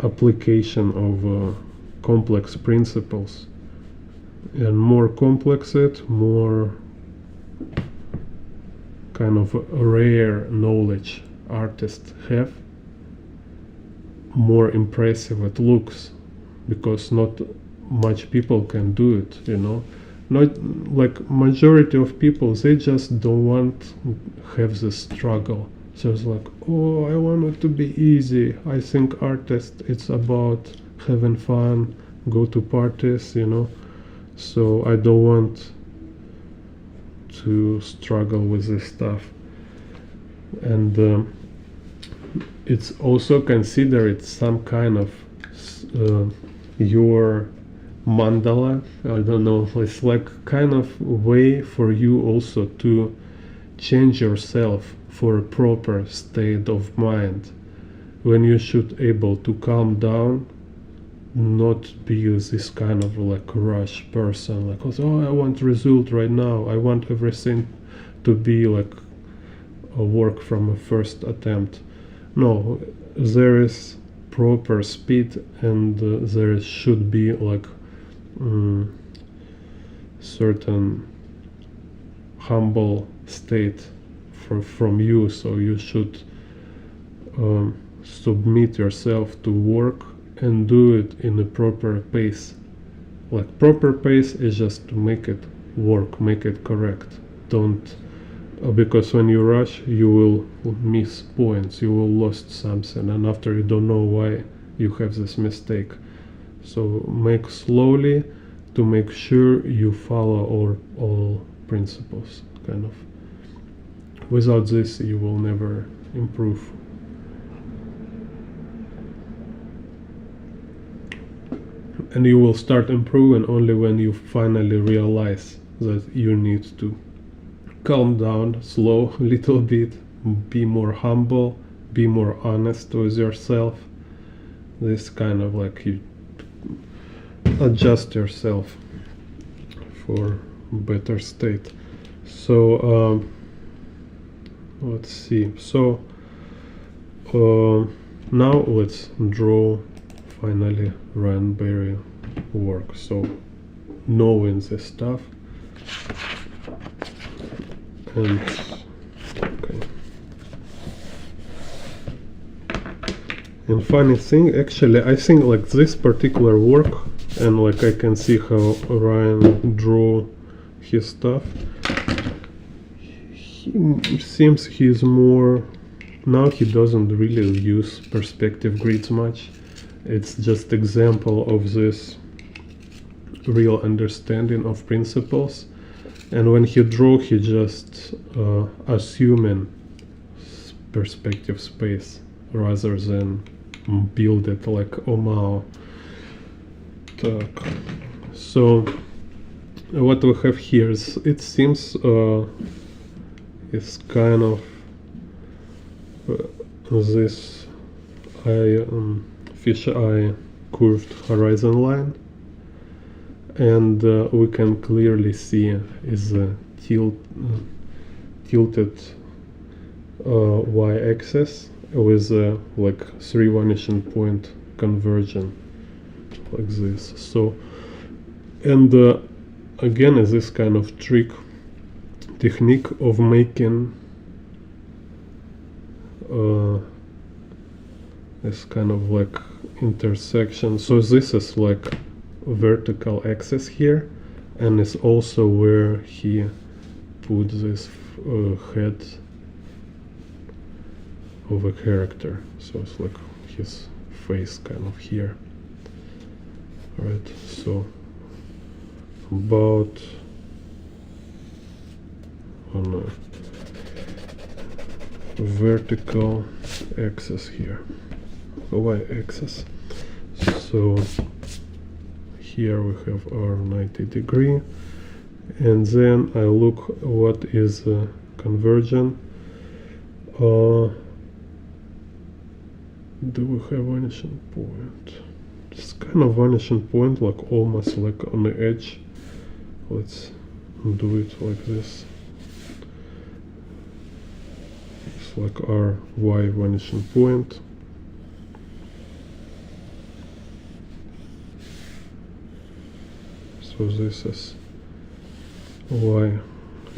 application of complex principles, and more complex it, more kind of rare knowledge artists have, more impressive it looks, because not much people can do it, you know. Not like majority of people, they just don't want have this struggle. So it's like, oh, I want it to be easy. I think artist, it's about having fun, go to parties, you know. So I don't want to struggle with this stuff. And it's also considered some kind of your mandala. I don't know, it's like kind of way for you also to change yourself for a proper state of mind, when you should able to calm down, not be this kind of like rush person, like, oh, I want result right now, I want everything to be like a work from a first attempt. No, there is proper speed, and there should be like certain humble state from you. So you should submit yourself to work and do it in a proper pace. Like proper pace is just to make it work, make it correct. Don't because when you rush you will miss points, you will lost something, and after you don't know why you have this mistake. So make slowly to make sure you follow all principles, kind of. Without this you will never improve. And you will start improving only when you finally realize that you need to calm down, slow a little bit, be more humble, be more honest with yourself. This kind of like you adjust yourself for better state. So let's see. So now let's draw finally Ranberry work. So knowing this stuff, and okay. And funny thing, actually, I think like this particular work and like I can see how Ryan drew his stuff. He seems he's more, now he doesn't really use perspective grids much. It's just example of this real understanding of principles, and when he drew he just assuming perspective space rather than build it like Omao. So what we have here is, it seems it's kind of this fish eye curved horizon line, and we can clearly see is a tilted y-axis with like 3 vanishing point conversion like this. So, and again is this kind of technique of making this kind of like intersection. So this is like vertical axis here, and it's also where he put this head of a character, so it's like his face kind of here, right? So about on a vertical axis here, a y-axis. So here we have our 90 degree, and then I look what is convergent. Do we have vanishing point? It's kind of vanishing point, like almost like on the edge. Let's do it like this. It's like our y vanishing point. So this is y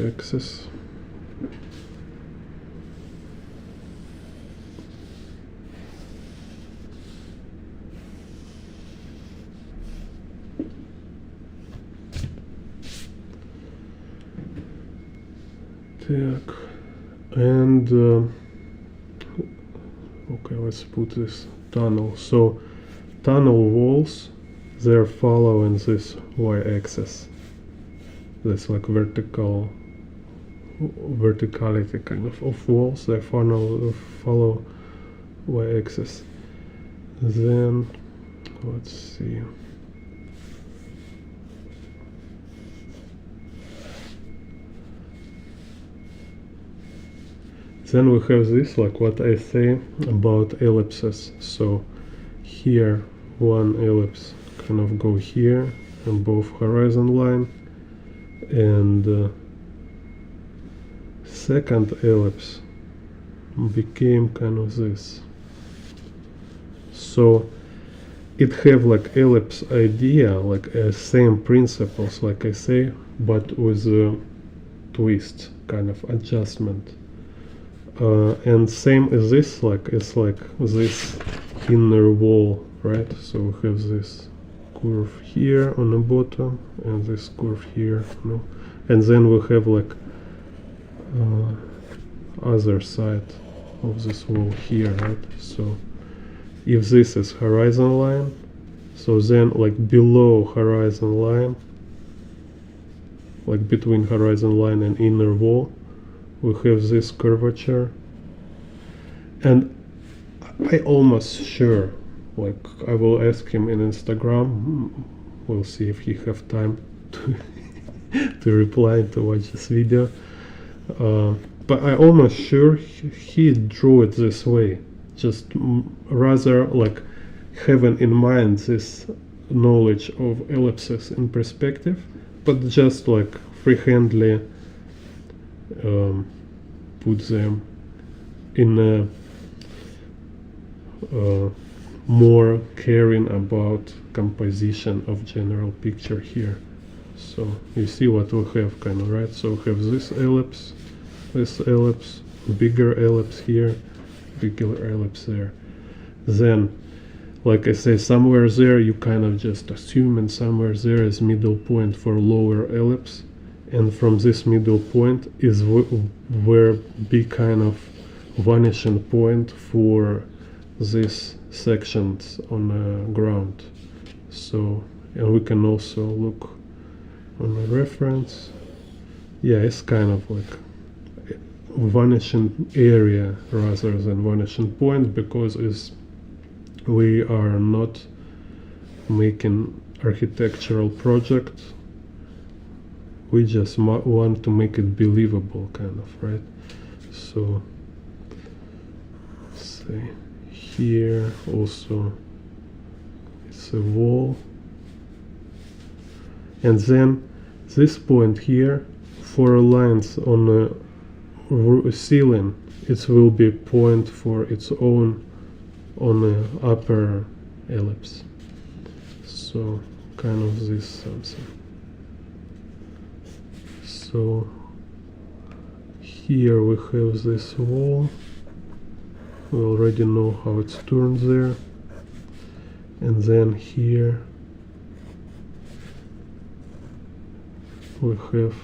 axis. And okay, let's put this tunnel. So tunnel walls, they're following this y-axis. This like verticality kind of walls. They follow y-axis. Then let's see. Then we have this, like what I say about ellipses. So here one ellipse kind of go here and both horizon line, and second ellipse became kind of this. So it have like ellipse idea, like same principles, like I say, but with a twist, kind of adjustment. And same as this, like it's like this inner wall, right? So we have this curve here on the bottom and this curve here, no? And then we have like other side of this wall here, right? So if this is horizon line, so then like below horizon line, like between horizon line and inner wall, we have this curvature. And I almost sure, like I will ask him in Instagram, we'll see if he have time to, to reply to watch this video, but I almost sure he drew it this way, just rather like having in mind this knowledge of ellipses in perspective, but just like freehandly put them in a more caring about composition of general picture here. So you see what we have, kind of, right? So we have this ellipse, bigger ellipse here, bigger ellipse there. Then like I say, somewhere there you kind of just assume, and somewhere there is middle point for lower ellipse, and from this middle point is where be kind of vanishing point for these sections on the ground. So, and we can also look on the reference. Yeah, it's kind of like vanishing area rather than vanishing point, because we are not making architectural project. We just want to make it believable, kind of, right? So let's say here also it's a wall, and then this point here, for lines on the ceiling, it will be a point for its own on the upper ellipse. So kind of this something. So here we have this wall. We already know how it's turned there. And then here we have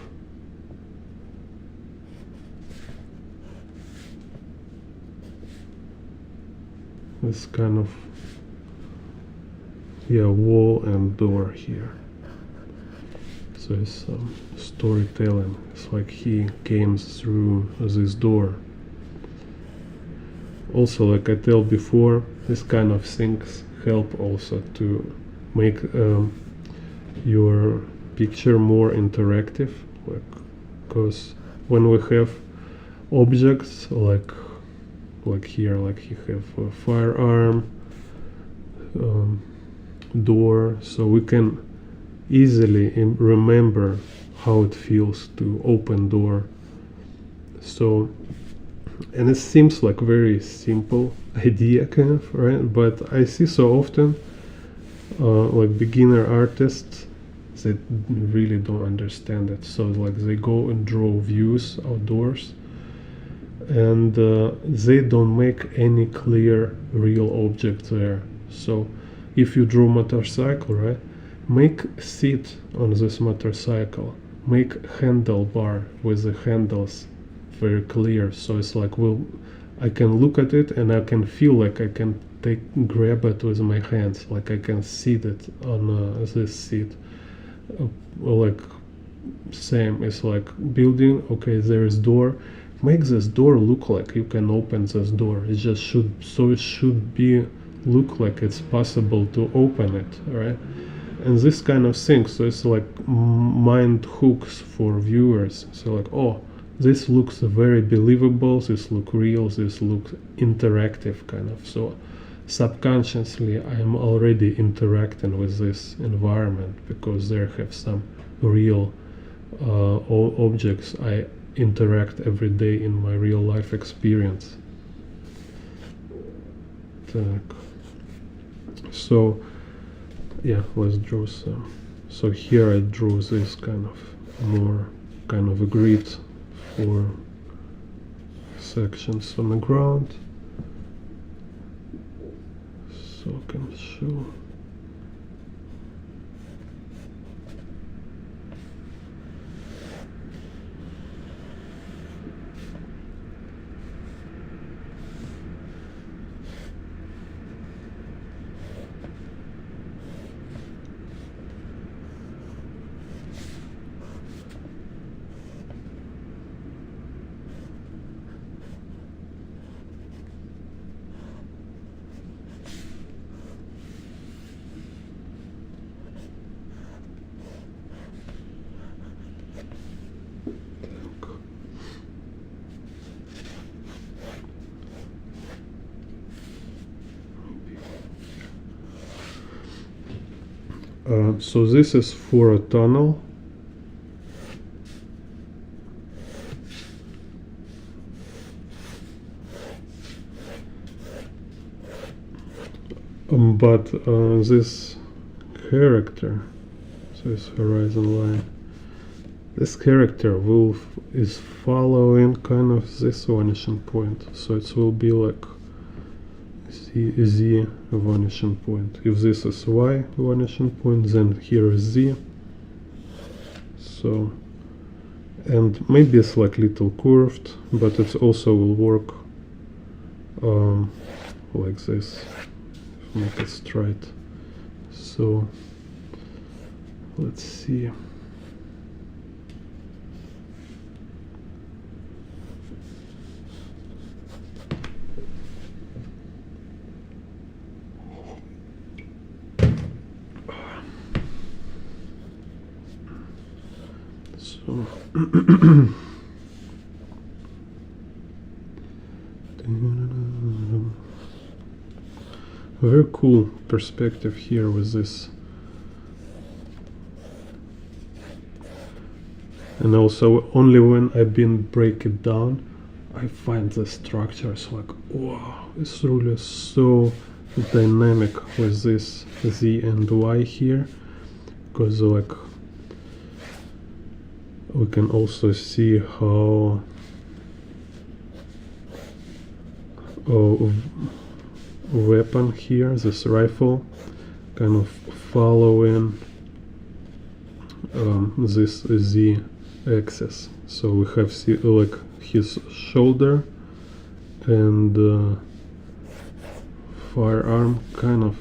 this kind of wall and door here. So it's some storytelling. It's like he came through this door. Also, like I told before, this kind of things help also to make your picture more interactive, like, because when we have objects like here, like you have a firearm, door, so we can easily remember how it feels to open door. So, and it seems like very simple idea, kind of, right? But I see so often like beginner artists that really don't understand it. So like they go and draw views outdoors, and they don't make any clear real object there. So if you draw motorcycle, right, make seat on this motorcycle, make handlebar with the handles very clear, so it's like, well, I can look at it and I can feel like I can grab it with my hands, like I can see it on this seat. Like same, it's like building, okay, there is door, make this door look like you can open this door. It just should, so it should be look like it's possible to open it, right? And this kind of thing, so it's like mind hooks for viewers. So like, oh, this looks very believable, this looks real, this looks interactive, kind of. So subconsciously I'm already interacting with this environment because there have some real objects I interact every day in my real life experience. So yeah, let's draw some. So here I drew this kind of more kind of a grid for sections on the ground, so I can show. So this is for a tunnel. But this character, so this horizon line, this character is following kind of this vanishing point. So it will be like Z vanishing point. If this is Y vanishing point, then here is Z. So, and maybe it's like little curved, but it also will work like this. Make it straight. So let's see. So very cool perspective here with this. And also only when I've been break it down, I find the structures like, wow, it's really so dynamic with this Z and Y here, because like we can also see how weapon here, this rifle, kind of following this Z axis. So we have like his shoulder and firearm kind of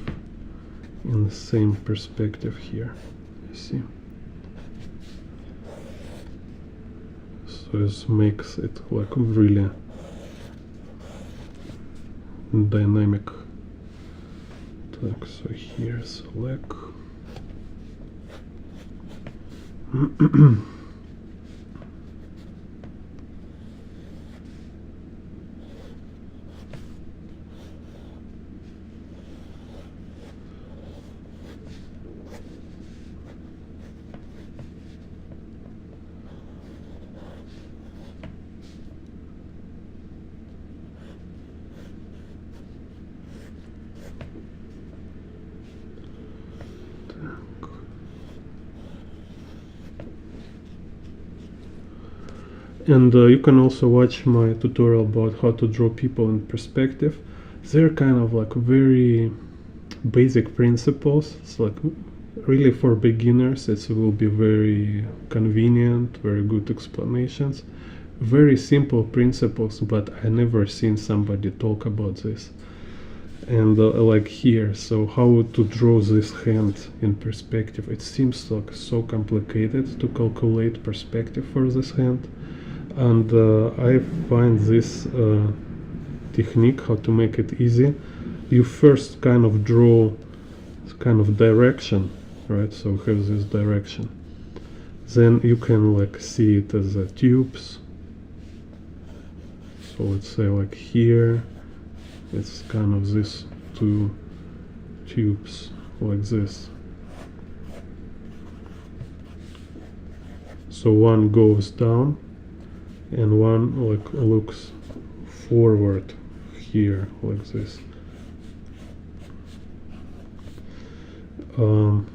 in the same perspective here, you see. So this makes it like really dynamic. So here's leg. And you can also watch my tutorial about how to draw people in perspective. They're kind of like very basic principles. It's like really for beginners it will be very convenient, very good explanations, very simple principles, but I never seen somebody talk about this. And like here, so how to draw this hand in perspective. It seems like so complicated to calculate perspective for this hand. And I find this technique, how to make it easy. You first kind of draw kind of direction, right? So we have this direction. Then you can like see it as tubes. So let's say like here, it's kind of this two tubes like this. So one goes down and one like looks forward here like this. So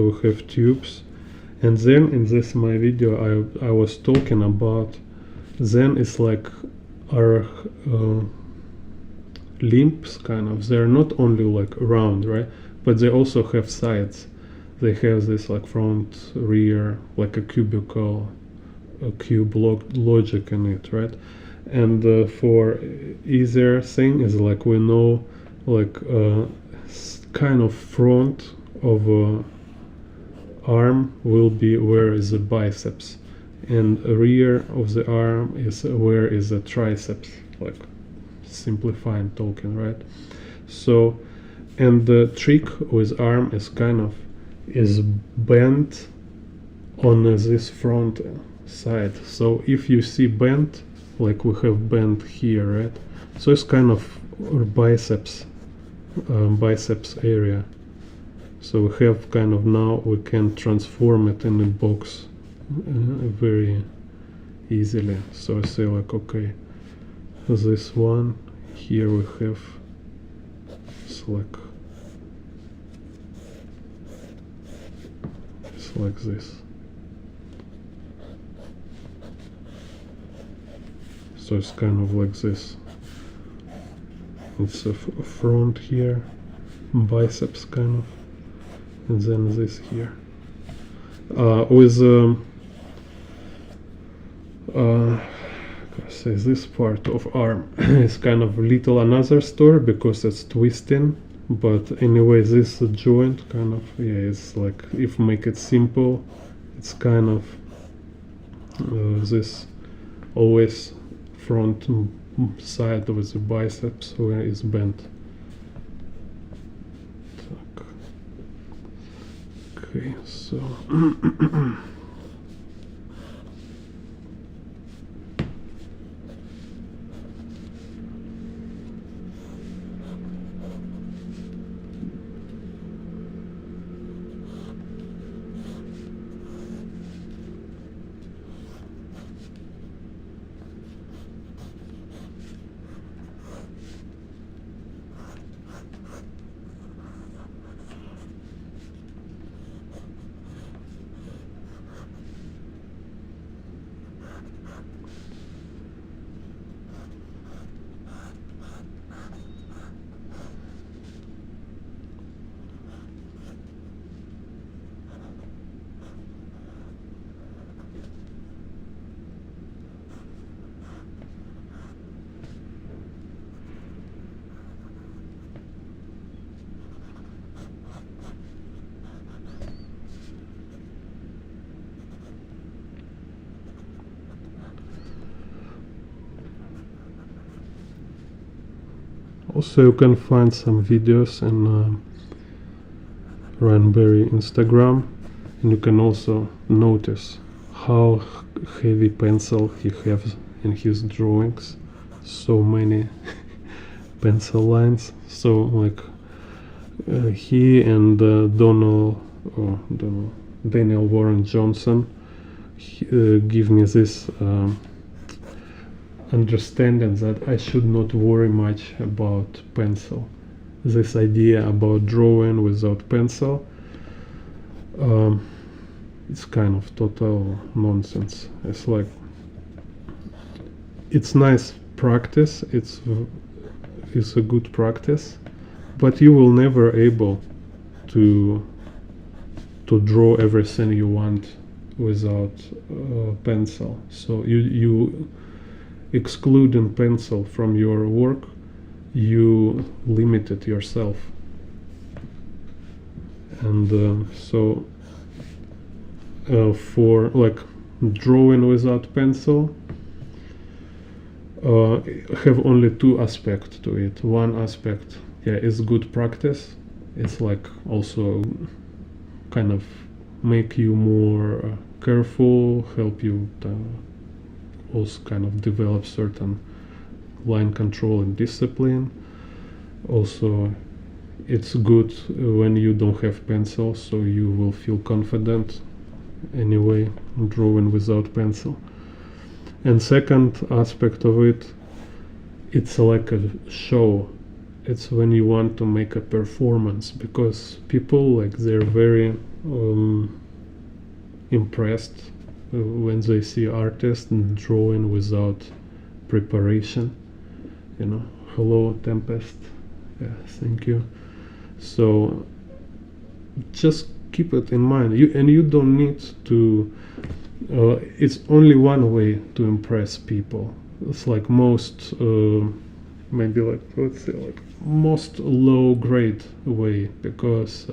we have tubes, and then in this my video I was talking about, then it's like our limbs kind of, they're not only like round, right, but they also have sides. They have this like front, rear, like a cubical, a cube logic in it, right? And for easier thing is like we know like kind of front of arm will be where is the biceps, and rear of the arm is where is the triceps, like simplifying talking, right? So, and the trick with arm is kind of is bent on this front side. So if you see bent, like we have bent here, right? So it's kind of our biceps area. So we have kind of, now we can transform it in a box very easily. So I say like, okay, this one here we have, it's like this. So it's kind of like this. it's a front here, biceps kind of, and then this here. With say this part of arm is kind of little another story because it's twisting, but anyway this joint kind of, yeah, it's like, if make it simple, it's kind of this always front side with the biceps where it's bent. Okay, so also you can find some videos in Ranberry Instagram, and you can also notice how heavy pencil he has in his drawings. So many pencil lines. So like he and Daniel Warren Johnson give me this understanding that I should not worry much about pencil. This idea about drawing without pencil, it's kind of total nonsense. It's like, it's nice practice, it's a good practice, but you will never able to draw everything you want without pencil. So you excluding pencil from your work, you limited yourself. And so for like drawing without pencil, have only two aspects to it. One aspect, yeah, is good practice. It's like also kind of make you more careful, help you also kind of develop certain line control and discipline. Also, it's good when you don't have pencil, so you will feel confident anyway drawing without pencil. And second aspect of it, it's like a show. It's when you want to make a performance, because people, like, they're very impressed when they see artists drawing without preparation. You know, hello Tempest, yeah, thank you. So just keep it in mind. You don't need to it's only one way to impress people. It's like most maybe like, let's say, like most low grade way, because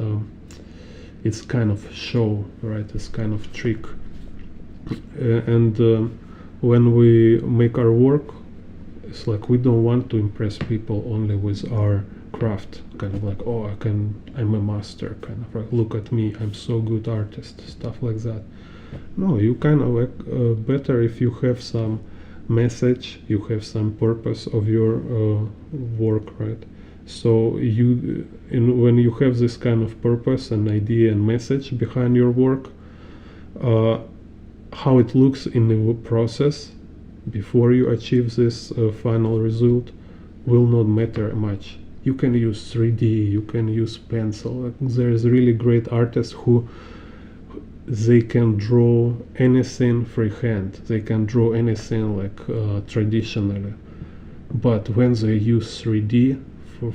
it's kind of show, right? It's kind of trick. And when we make our work, it's like we don't want to impress people only with our craft, kind of like, oh, I'm a master, kind of like, look at me, I'm so good artist, stuff like that. No, you kind of like better if you have some message, you have some purpose of your work, right? So when you have this kind of purpose and idea and message behind your work, how it looks in the process before you achieve this final result will not matter much. You can use 3D, you can use pencil. There's really great artists who they can draw anything freehand. They can draw anything like traditionally. But when they use 3D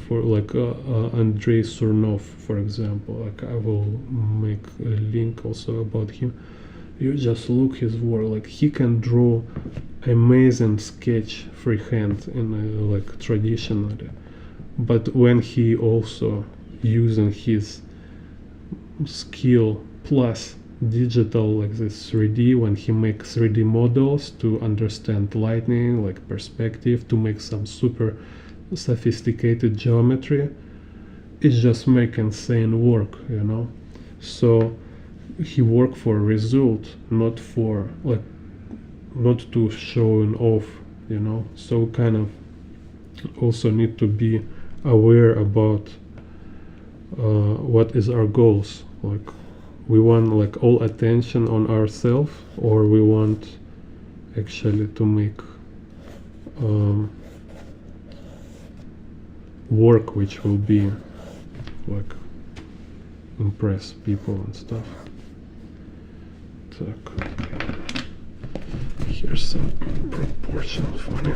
for like Andrei Surnov, for example, like I will make a link also about him. You just look his work, like he can draw amazing sketch freehand in like traditionally, but when he also using his skill plus digital like this 3D, when he makes 3D models to understand lighting, like perspective, to make some super sophisticated geometry, it's just make insane work, you know. So he work for a result, not for like not to showing off, you know. So kind of also need to be aware about what is our goals, like we want like all attention on ourselves, or we want actually to make work which will be like impress people and stuff. Так. Here's some proportions for me.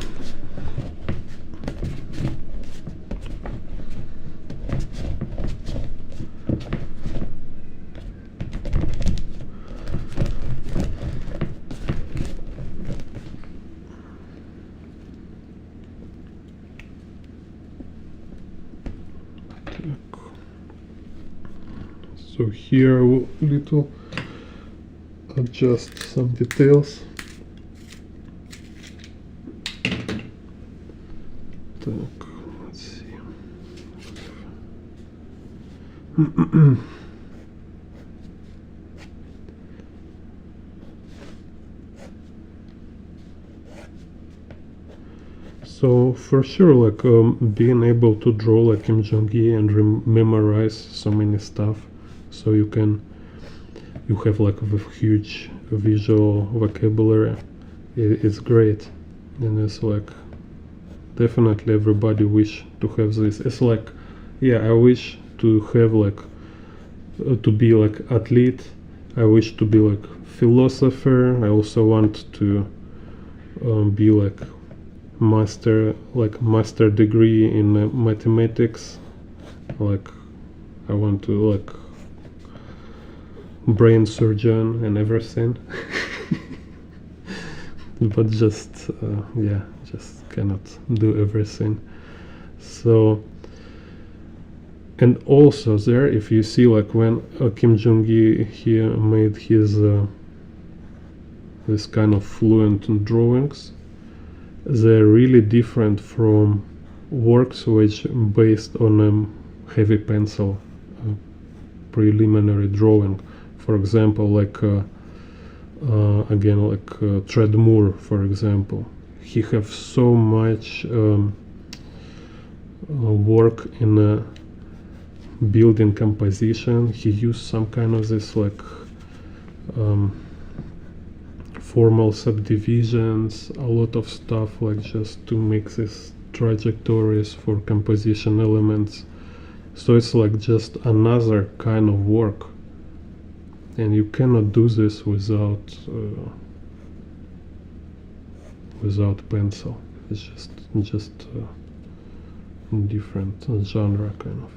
So here I will little adjust some details. Так, let's see. So for sure, like being able to draw like Kim Jong-gi and memorize so many stuff, so you have like a huge visual vocabulary. It's great, and it's like definitely everybody wish to have this. It's like, yeah, I wish to have like to be like athlete. I wish to be like philosopher. I also want to be like master degree in mathematics. Like I want to like brain surgeon and everything. But just yeah, just cannot do everything. So, and also there, if you see like when Kim Jong-gi here made his this kind of fluent drawings, they're really different from works which based on heavy pencil preliminary drawing. For example, like again, like Tread Moore, for example, he have so much work in building composition. He used some kind of this like formal subdivisions, a lot of stuff, like just to make these trajectories for composition elements. So it's like just another kind of work, and you cannot do this without pencil. It's just different genre kind of.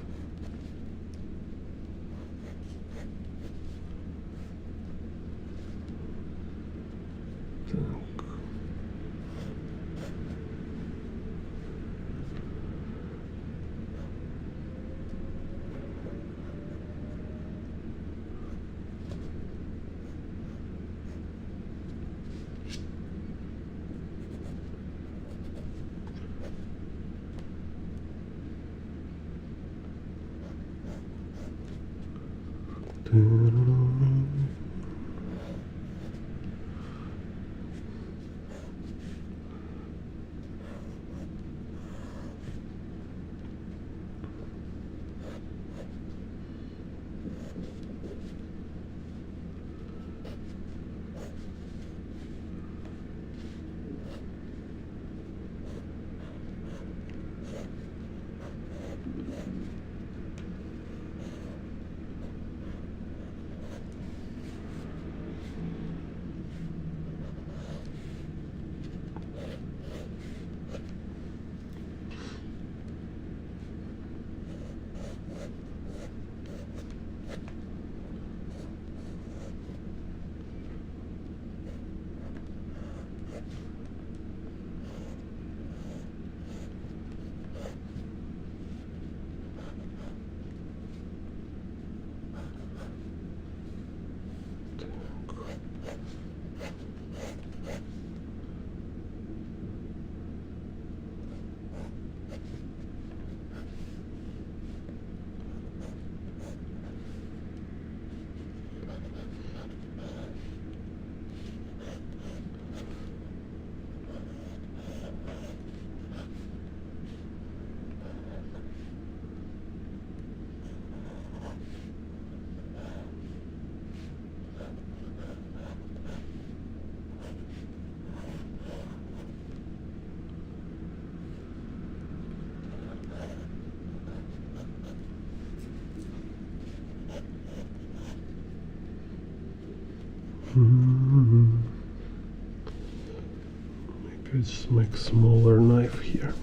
just make smaller knife here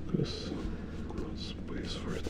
because no space for it.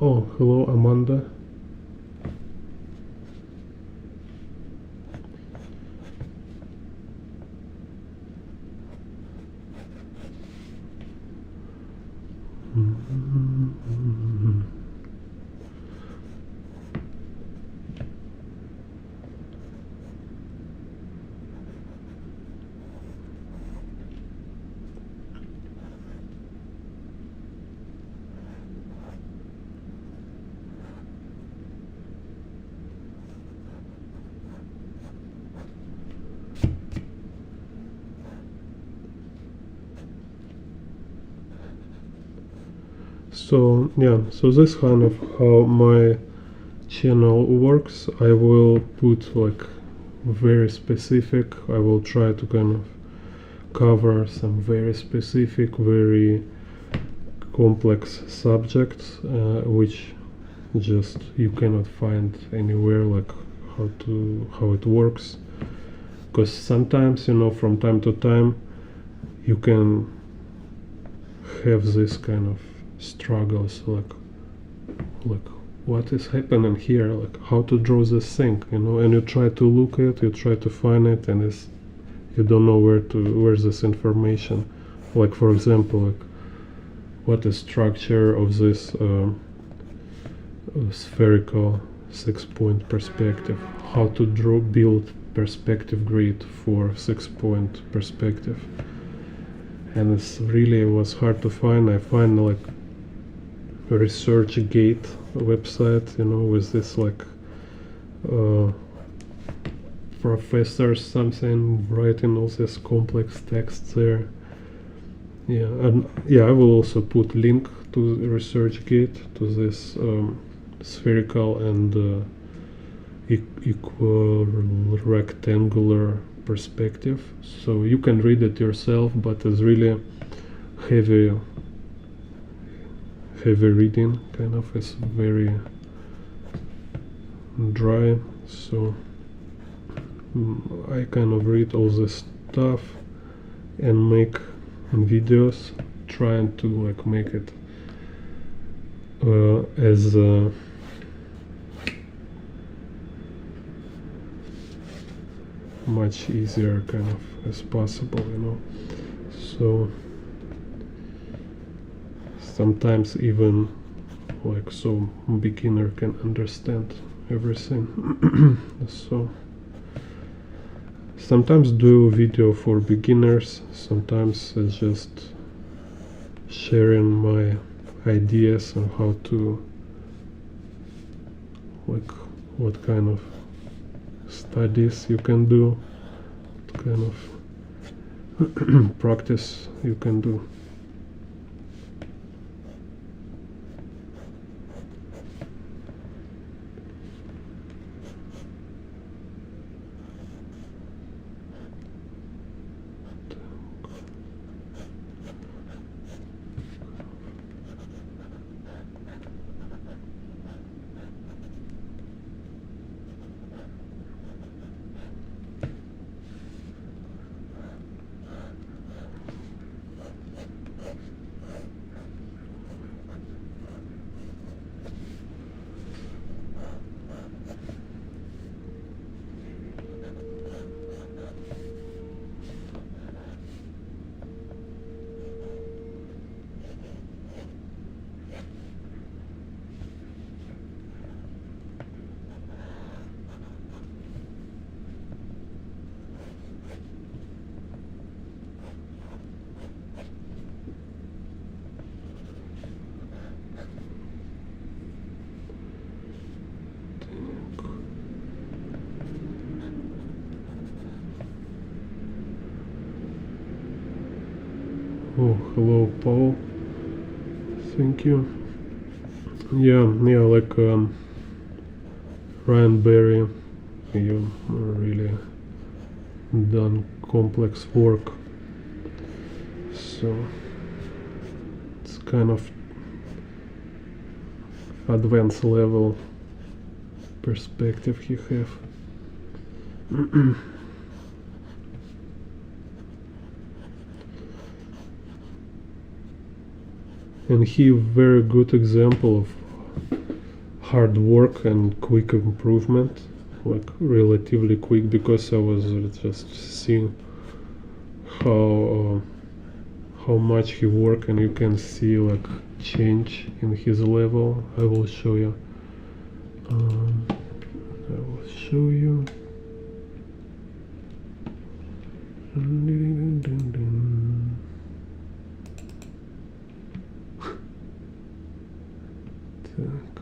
Oh, hello, Amanda. So yeah, so this kind of how my channel works. I will put like very specific, I will try to kind of cover some very specific, very complex subjects, which just you cannot find anywhere, like how it works. Because sometimes, you know, from time to time you can have this kind of struggles, like what is happening here, like how to draw this thing, you know, and you try to look at, you try to find it, and you don't know where's this information. Like for example, like what is structure of this spherical 6-point perspective, how to build perspective grid for 6-point perspective, and it was hard to find. I find like a ResearchGate website, you know, with this like professor something writing all this complex text there. Yeah, and yeah, I will also put link to ResearchGate, to this spherical and equal rectangular perspective, so you can read it yourself, but it's really heavy reading, kind of. It's very dry, so I kind of read all this stuff and make videos trying to like make it as much easier kind of as possible, you know. So sometimes even like so beginner can understand everything. So sometimes do video for beginners, sometimes it's just sharing my ideas on how to, like, what kind of studies you can do, what kind of practice you can do. Oh, hello, Paul. Thank you. Yeah, like Ryan Berry, you really done complex work. So it's kind of advanced level perspective he have. And he very good example of hard work and quick improvement, like relatively quick, because I was just seeing how much he work, and you can see like change in his level. I will show you. Так.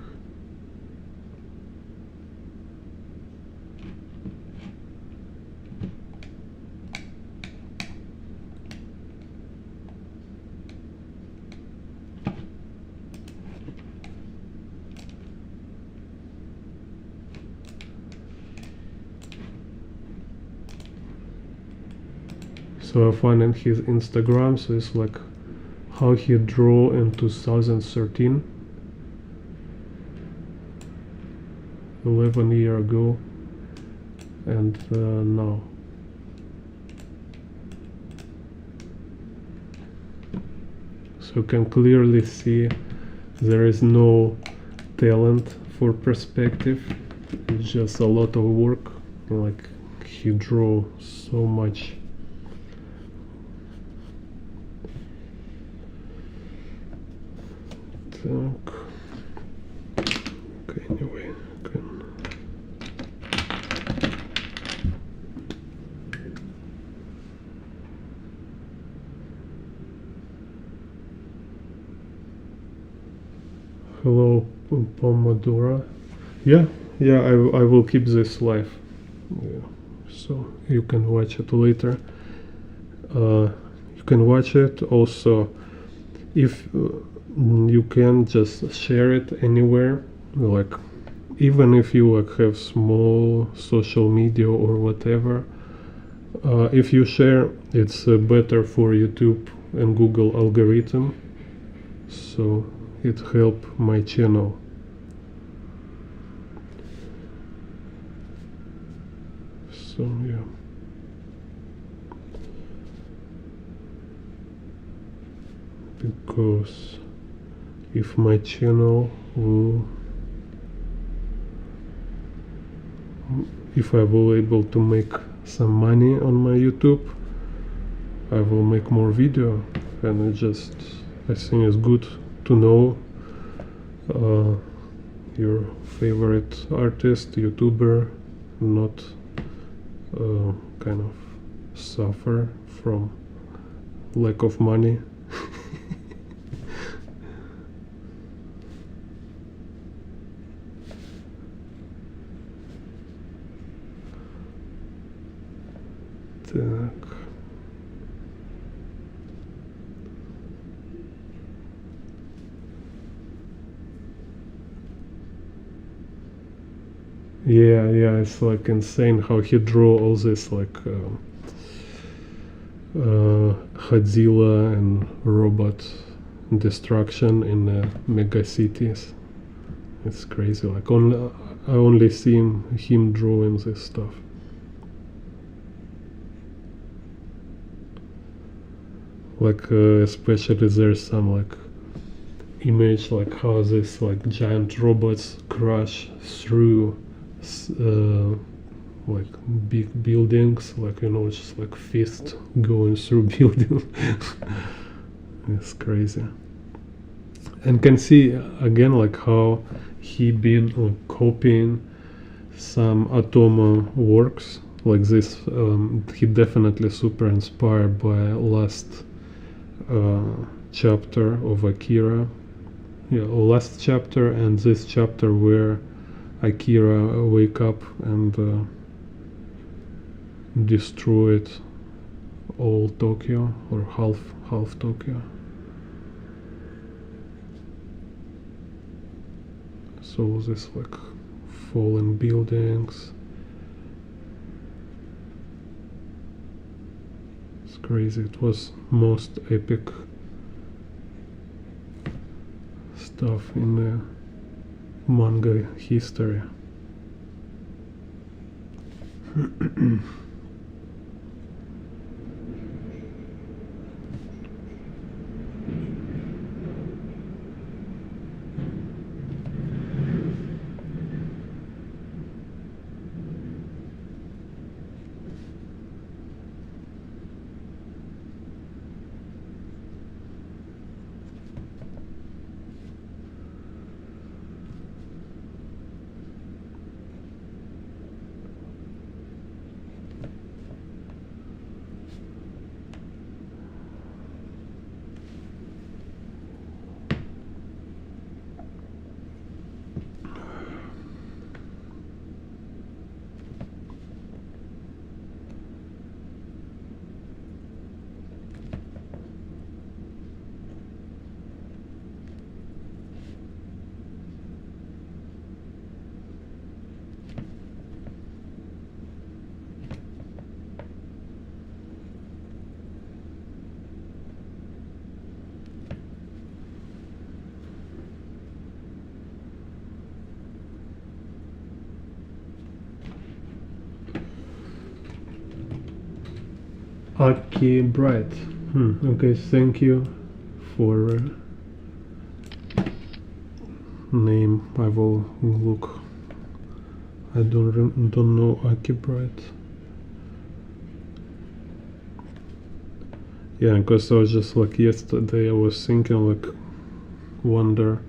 So I find in his Instagram, so it's like how he drew in 2013, 11 years ago, and now. So you can clearly see there is no talent for perspective, it's just a lot of work, like he drew so much. Так. Okay, anyway, Hello, Pomodoro. Yeah, I will keep this live. Yeah. So you can watch it later. You can watch it also if you can just share it anywhere, like even if you like have small social media or whatever. If you share, it's better for YouTube and Google algorithm, so it help my channel. So yeah. Because if my channel will, if I will able to make some money on my YouTube, I will make more video, and I think it's good to know your favorite artist, YouTuber, not kind of suffer from lack of money. Так. Yeah, it's like insane how he drew all this like Godzilla and robot destruction in mega cities. It's crazy. Like I only see him drawing this stuff. Like especially there's some like image like how this like giant robots crash through like big buildings, like just like fist going through buildings. It's crazy. And can see again like how he been copying some Atoma works like this. He definitely super inspired by last chapter of Akira. Yeah, last chapter and this chapter where Akira wake up and destroyed all Tokyo or half Tokyo. So this like fallen buildings. It's crazy. It was most epic stuff in the manga history. Aki Bright. Okay, thank you for name. I will look. I don't know Aki Bright. Yeah, because I was just like yesterday I was thinking like wonder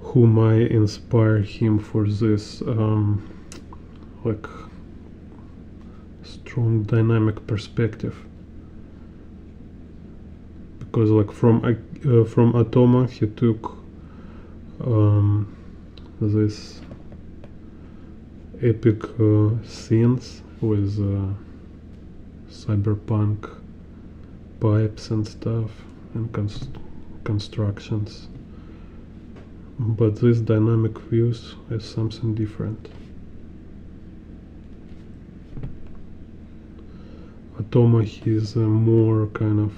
who might inspire him for this like strong dynamic perspective, because like from Atoma he took this epic scenes with cyberpunk pipes and stuff and constructions, but this dynamic views is something different. Atoma is more kind of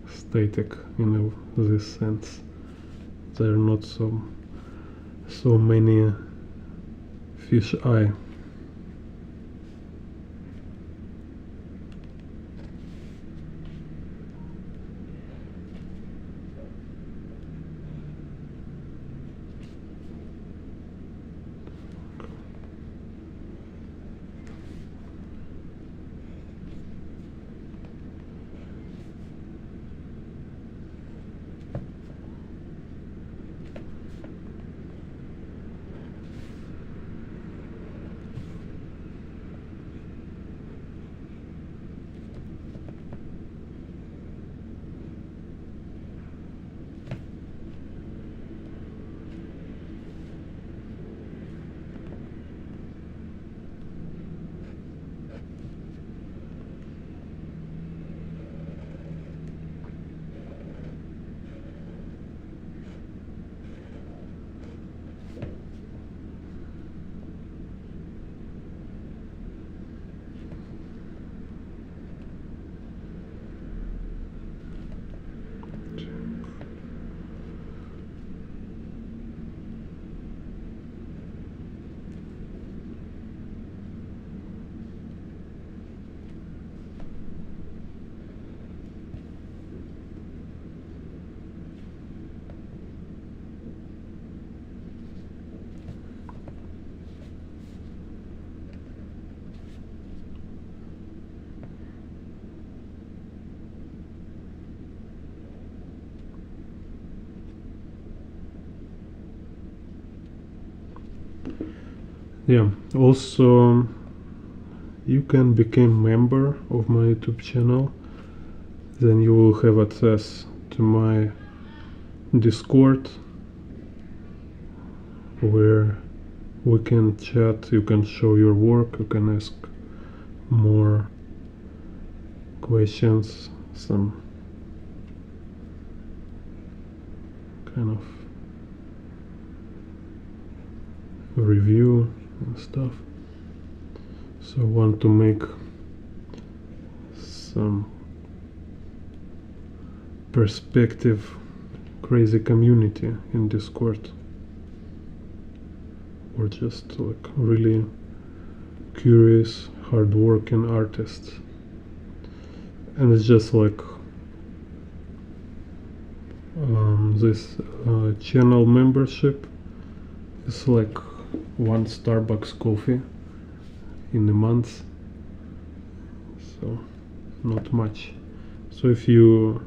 static in this sense. There are not so many fish eye. Yeah, also you can become member of my YouTube channel. Then you will have access to my Discord, where we can chat, you can show your work, you can ask more questions, some kind of review and stuff. So I want to make some perspective crazy community in Discord, or just like really curious hardworking artists. And it's just like this channel membership is like one Starbucks coffee in a month, so not much. So if you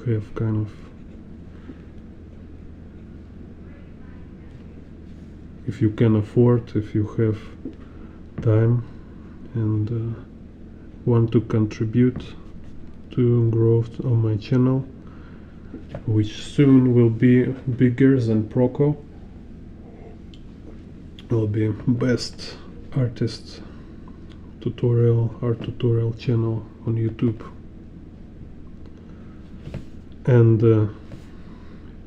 have kind of, if you can afford, if you have time and want to contribute to growth on my channel, which soon will be bigger than Proco, will be best artist art tutorial channel on YouTube. And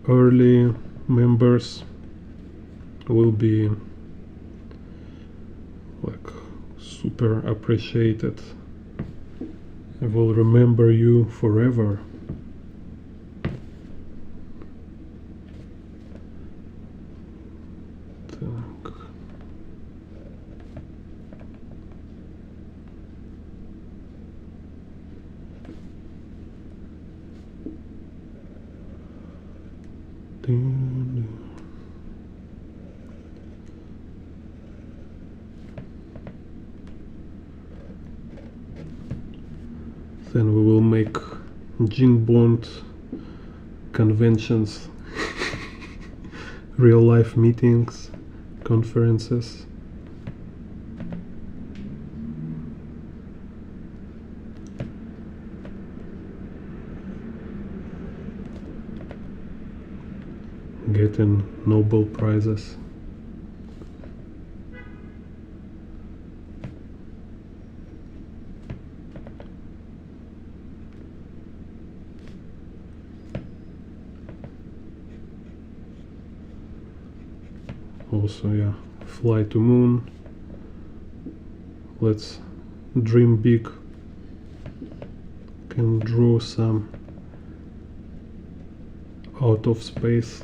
early members will be like super appreciated. I will remember you forever. Так. Then we will make gene bond conventions, real life meetings, conferences. Getting Nobel Prizes. Also, yeah, fly to moon. Let's dream big. Can draw some out of space.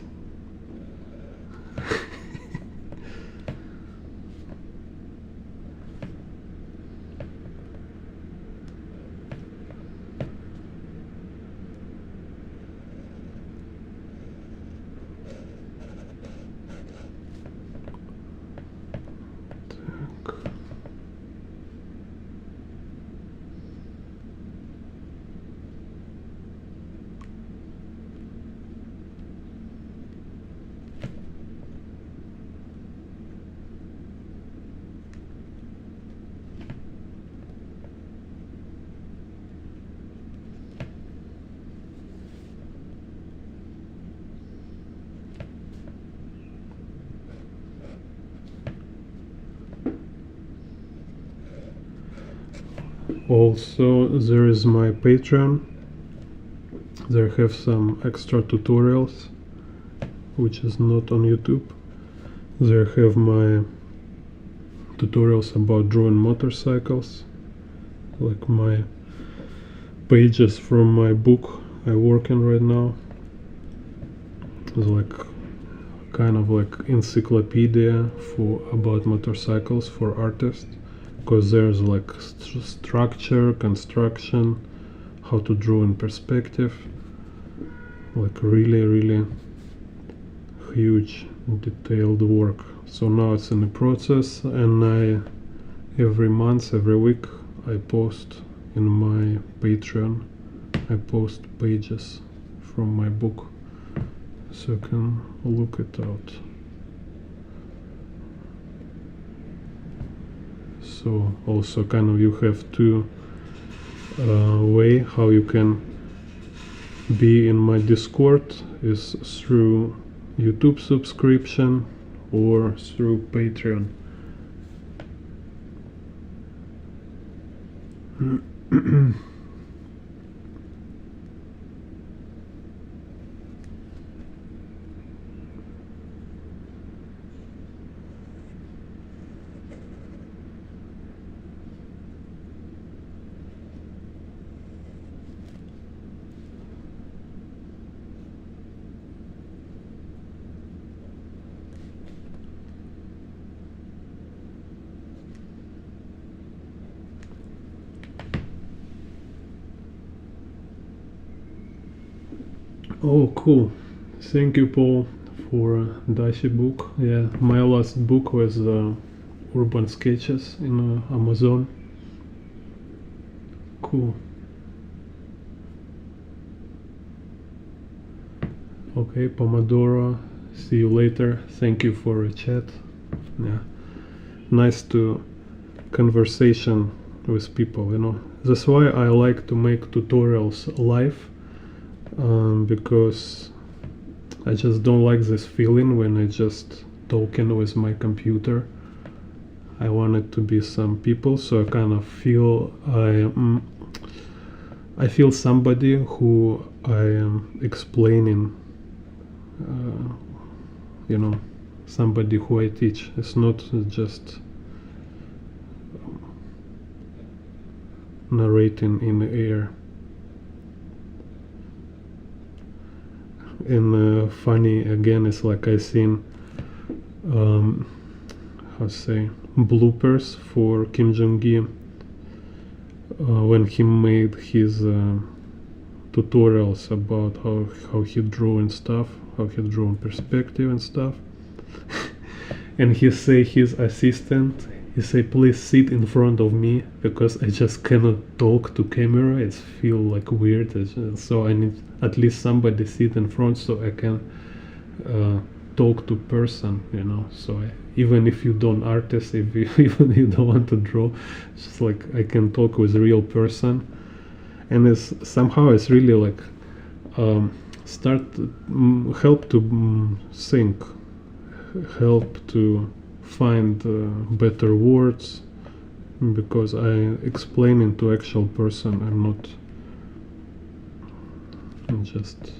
Also, there is my Patreon. There have some extra tutorials, which is not on YouTube. There have my tutorials about drawing motorcycles, like my pages from my book I work in right now. It's like kind of like encyclopedia for about motorcycles for artists, because there's like structure, construction, how to draw in perspective, like really huge detailed work. So now it's in the process, and every month, every week I post in my Patreon, I post pages from my book. so I can look it out. So also kind of you have two way how you can be in my Discord is through YouTube subscription or through Patreon. Oh, cool. Thank you, Paul, for Dashi book. Yeah, my last book was Urban Sketches in Amazon. Cool. Okay, Pomodoro. See you later. Thank you for a chat. Yeah, nice to conversation with people. You know, that's why I like to make tutorials live. Because I just don't like this feeling when I just talking with my computer. I want it to be some people, so I kind of feel I feel somebody who I am explaining. You know, somebody who I teach. It's not just narrating in the air. And funny again, it's like I seen how say bloopers for Kim Jong-il when he made his tutorials about how he drew and stuff, how he drew in perspective and stuff. And he say his assistant, he say, please sit in front of me because I just cannot talk to camera. It feel like weird. So I need at least somebody sit in front so I can talk to person, you know. So even if you don't artist, if you, even if you don't want to draw, just like I can talk with a real person. And it's somehow it's really like help to think, help to find better words, because I explaining to actual person. I'm not just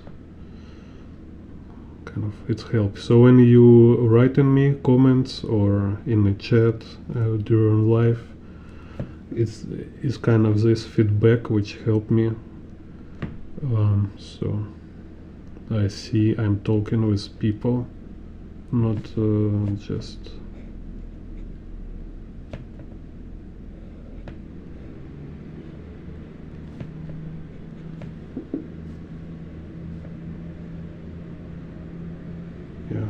kind of it helps. So when you write in me comments or in the chat during live, it's kind of this feedback which help me. So I see I'm talking with people, not just yeah.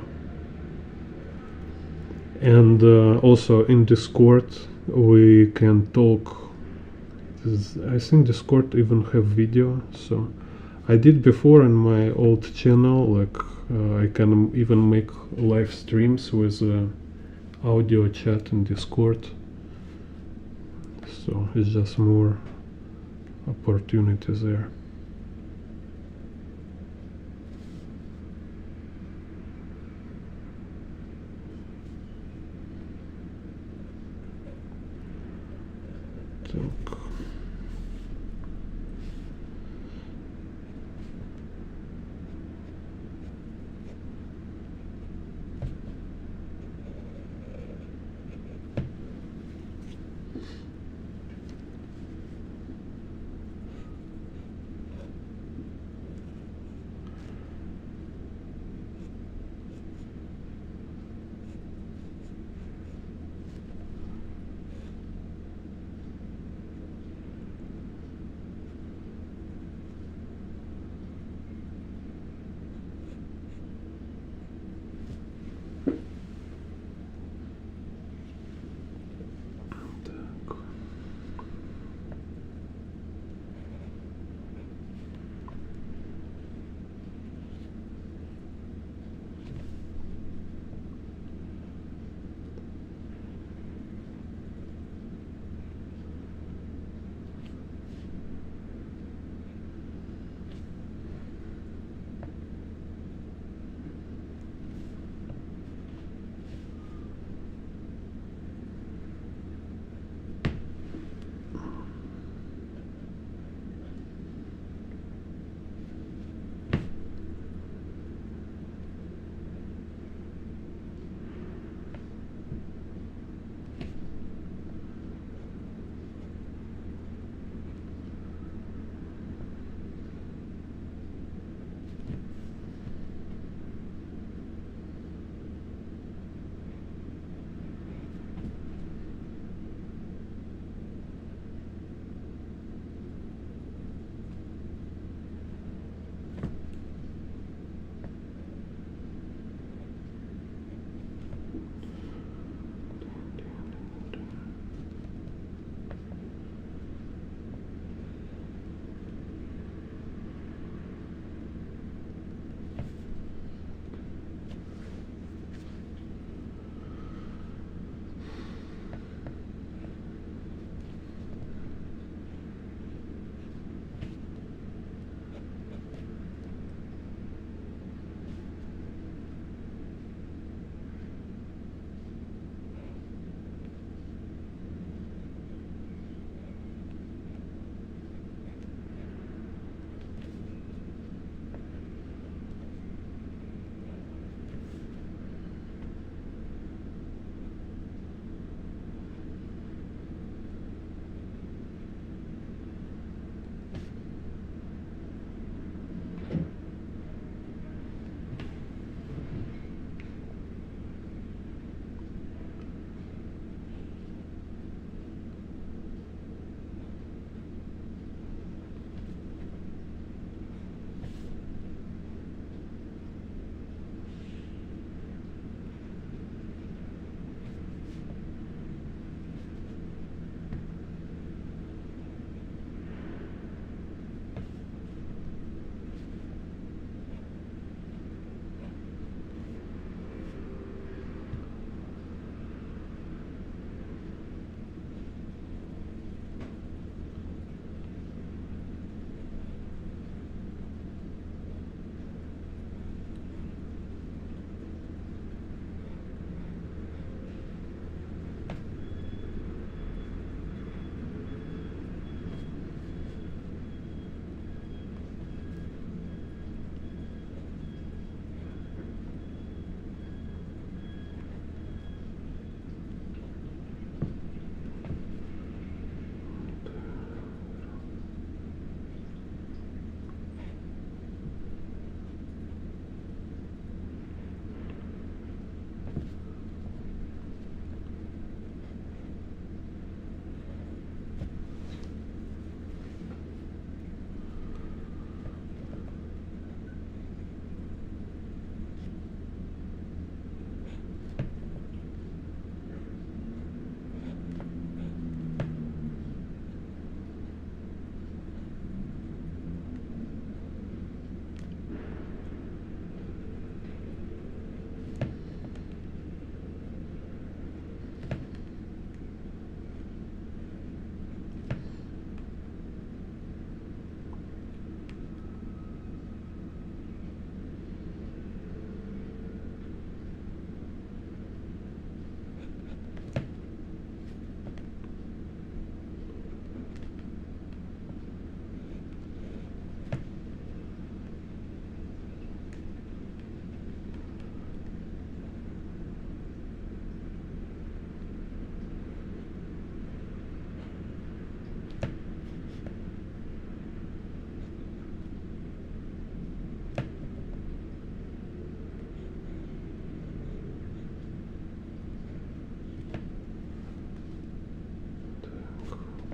And also in Discord we can talk. I think Discord even have video, so I did before in my old channel, like I can even make live streams with audio chat in Discord, so it's just more opportunities there.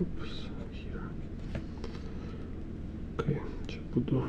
Oops, here. Окей, чи буду.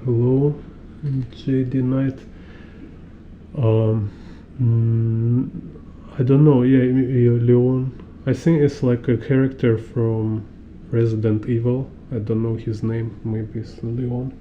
Hello, JD Knight. I don't know. Yeah, Leon. I think it's like a character from Resident Evil. I don't know his name. Maybe it's Leon.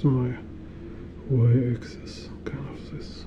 Where's my y-axis? Kind of this.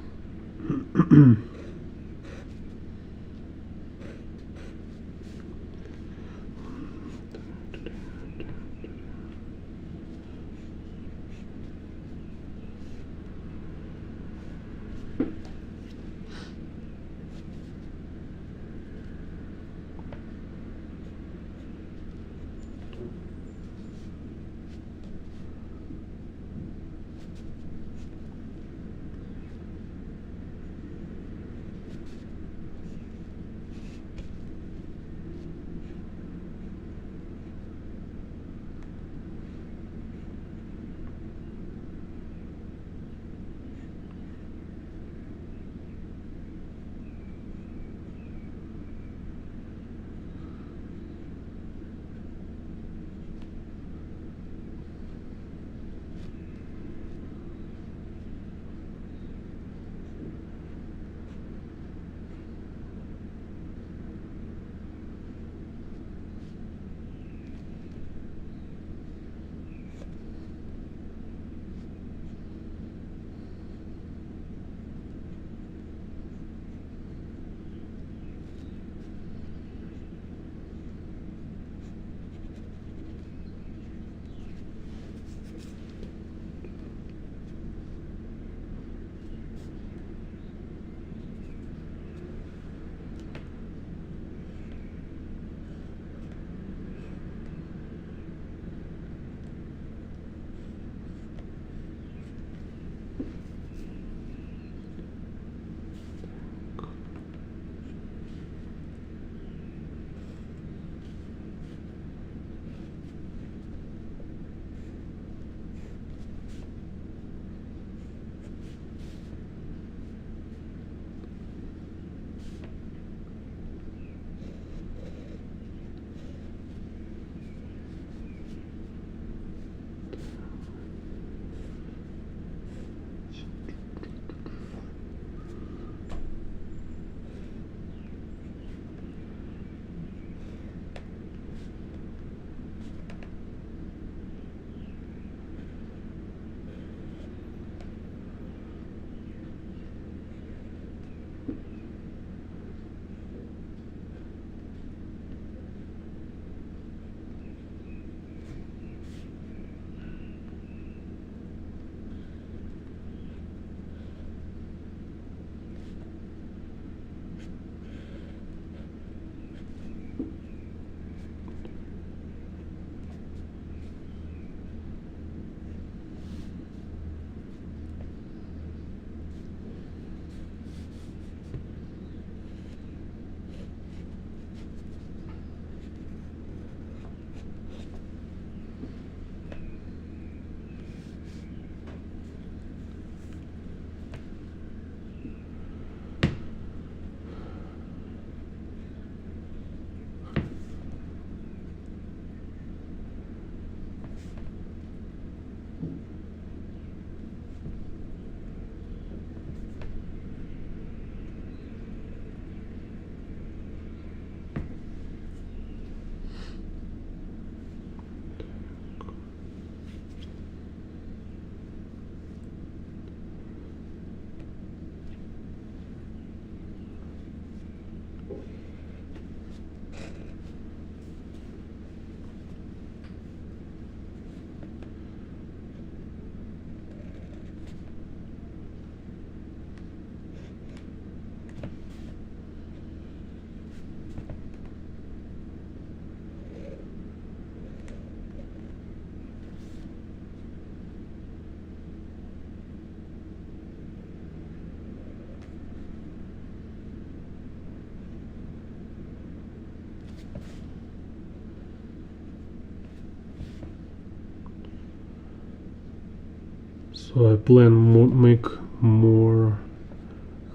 So I plan make more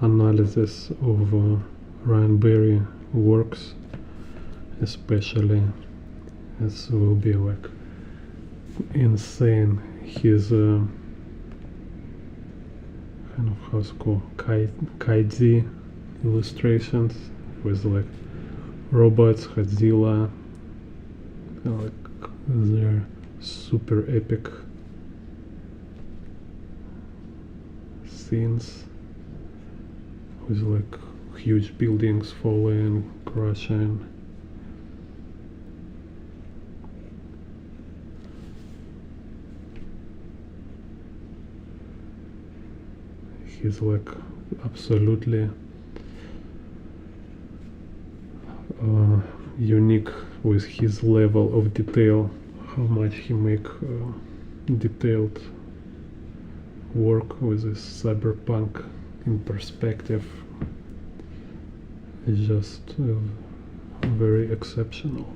analysis of Ryan Berry works, especially as will be like insane his kind of how's it called kaiji illustrations with like robots, Godzilla, like they're super epic scenes with like huge buildings falling, crashing. He's like absolutely unique with his level of detail, how much he make detailed work with this cyberpunk in perspective is just very exceptional.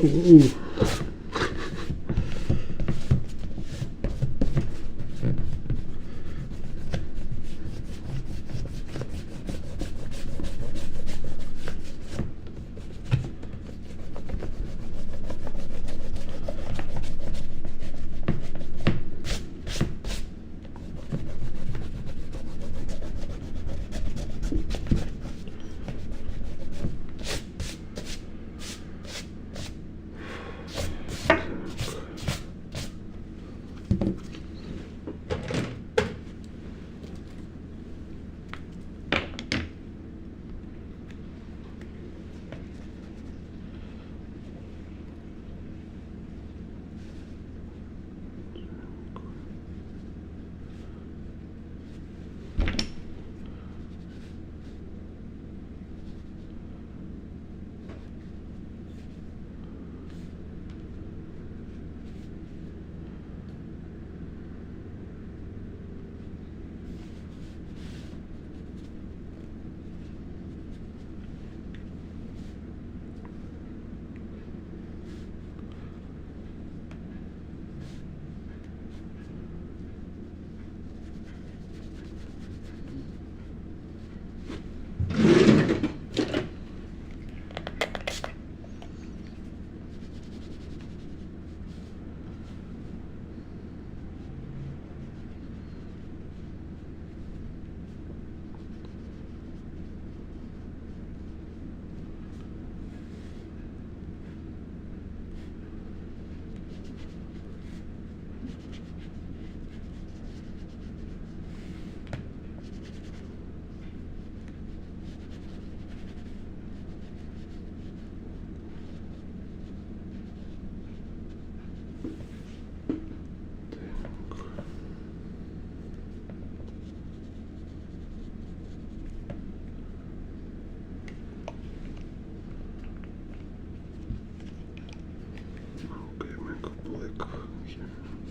Ooh.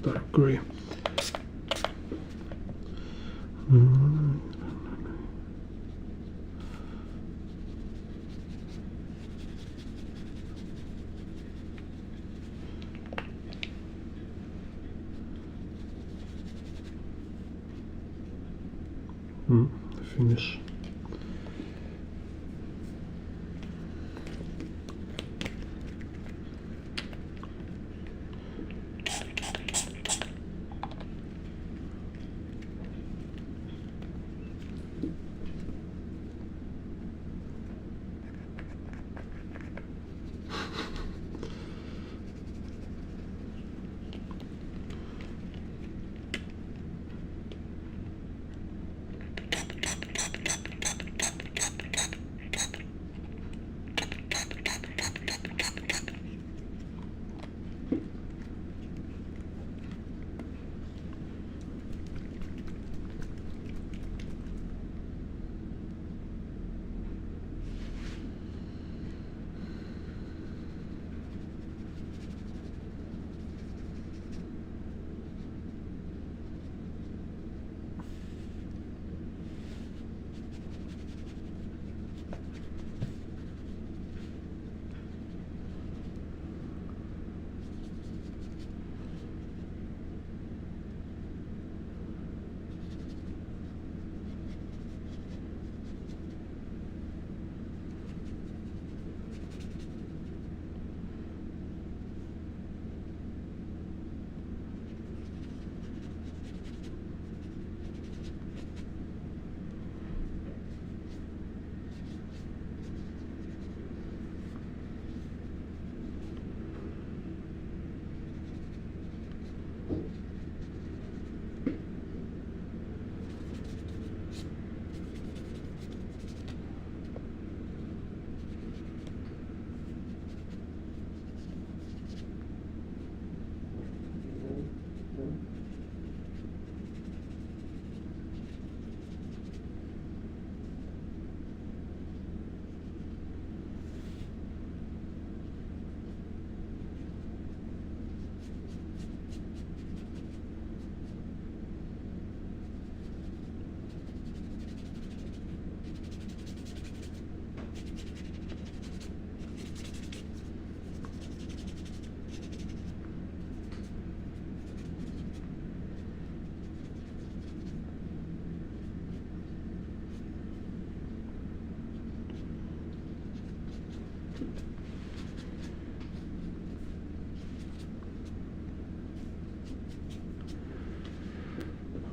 Dark gray. Finish.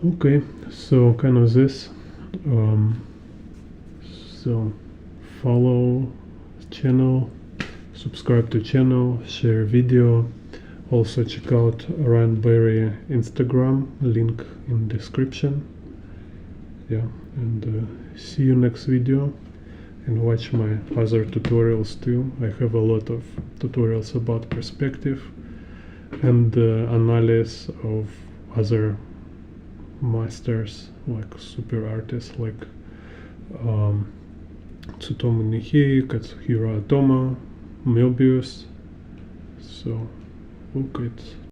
Okay, so kind of this. So follow channel, subscribe to channel, share video. Also check out Ryan Berry Instagram, link in description. Yeah, and see you next video, and watch my other tutorials too. I have a lot of tutorials about perspective and analysis of other masters, like super artists like Tsutomu Nihei, Katsuhiro Atoma, Möbius. So look at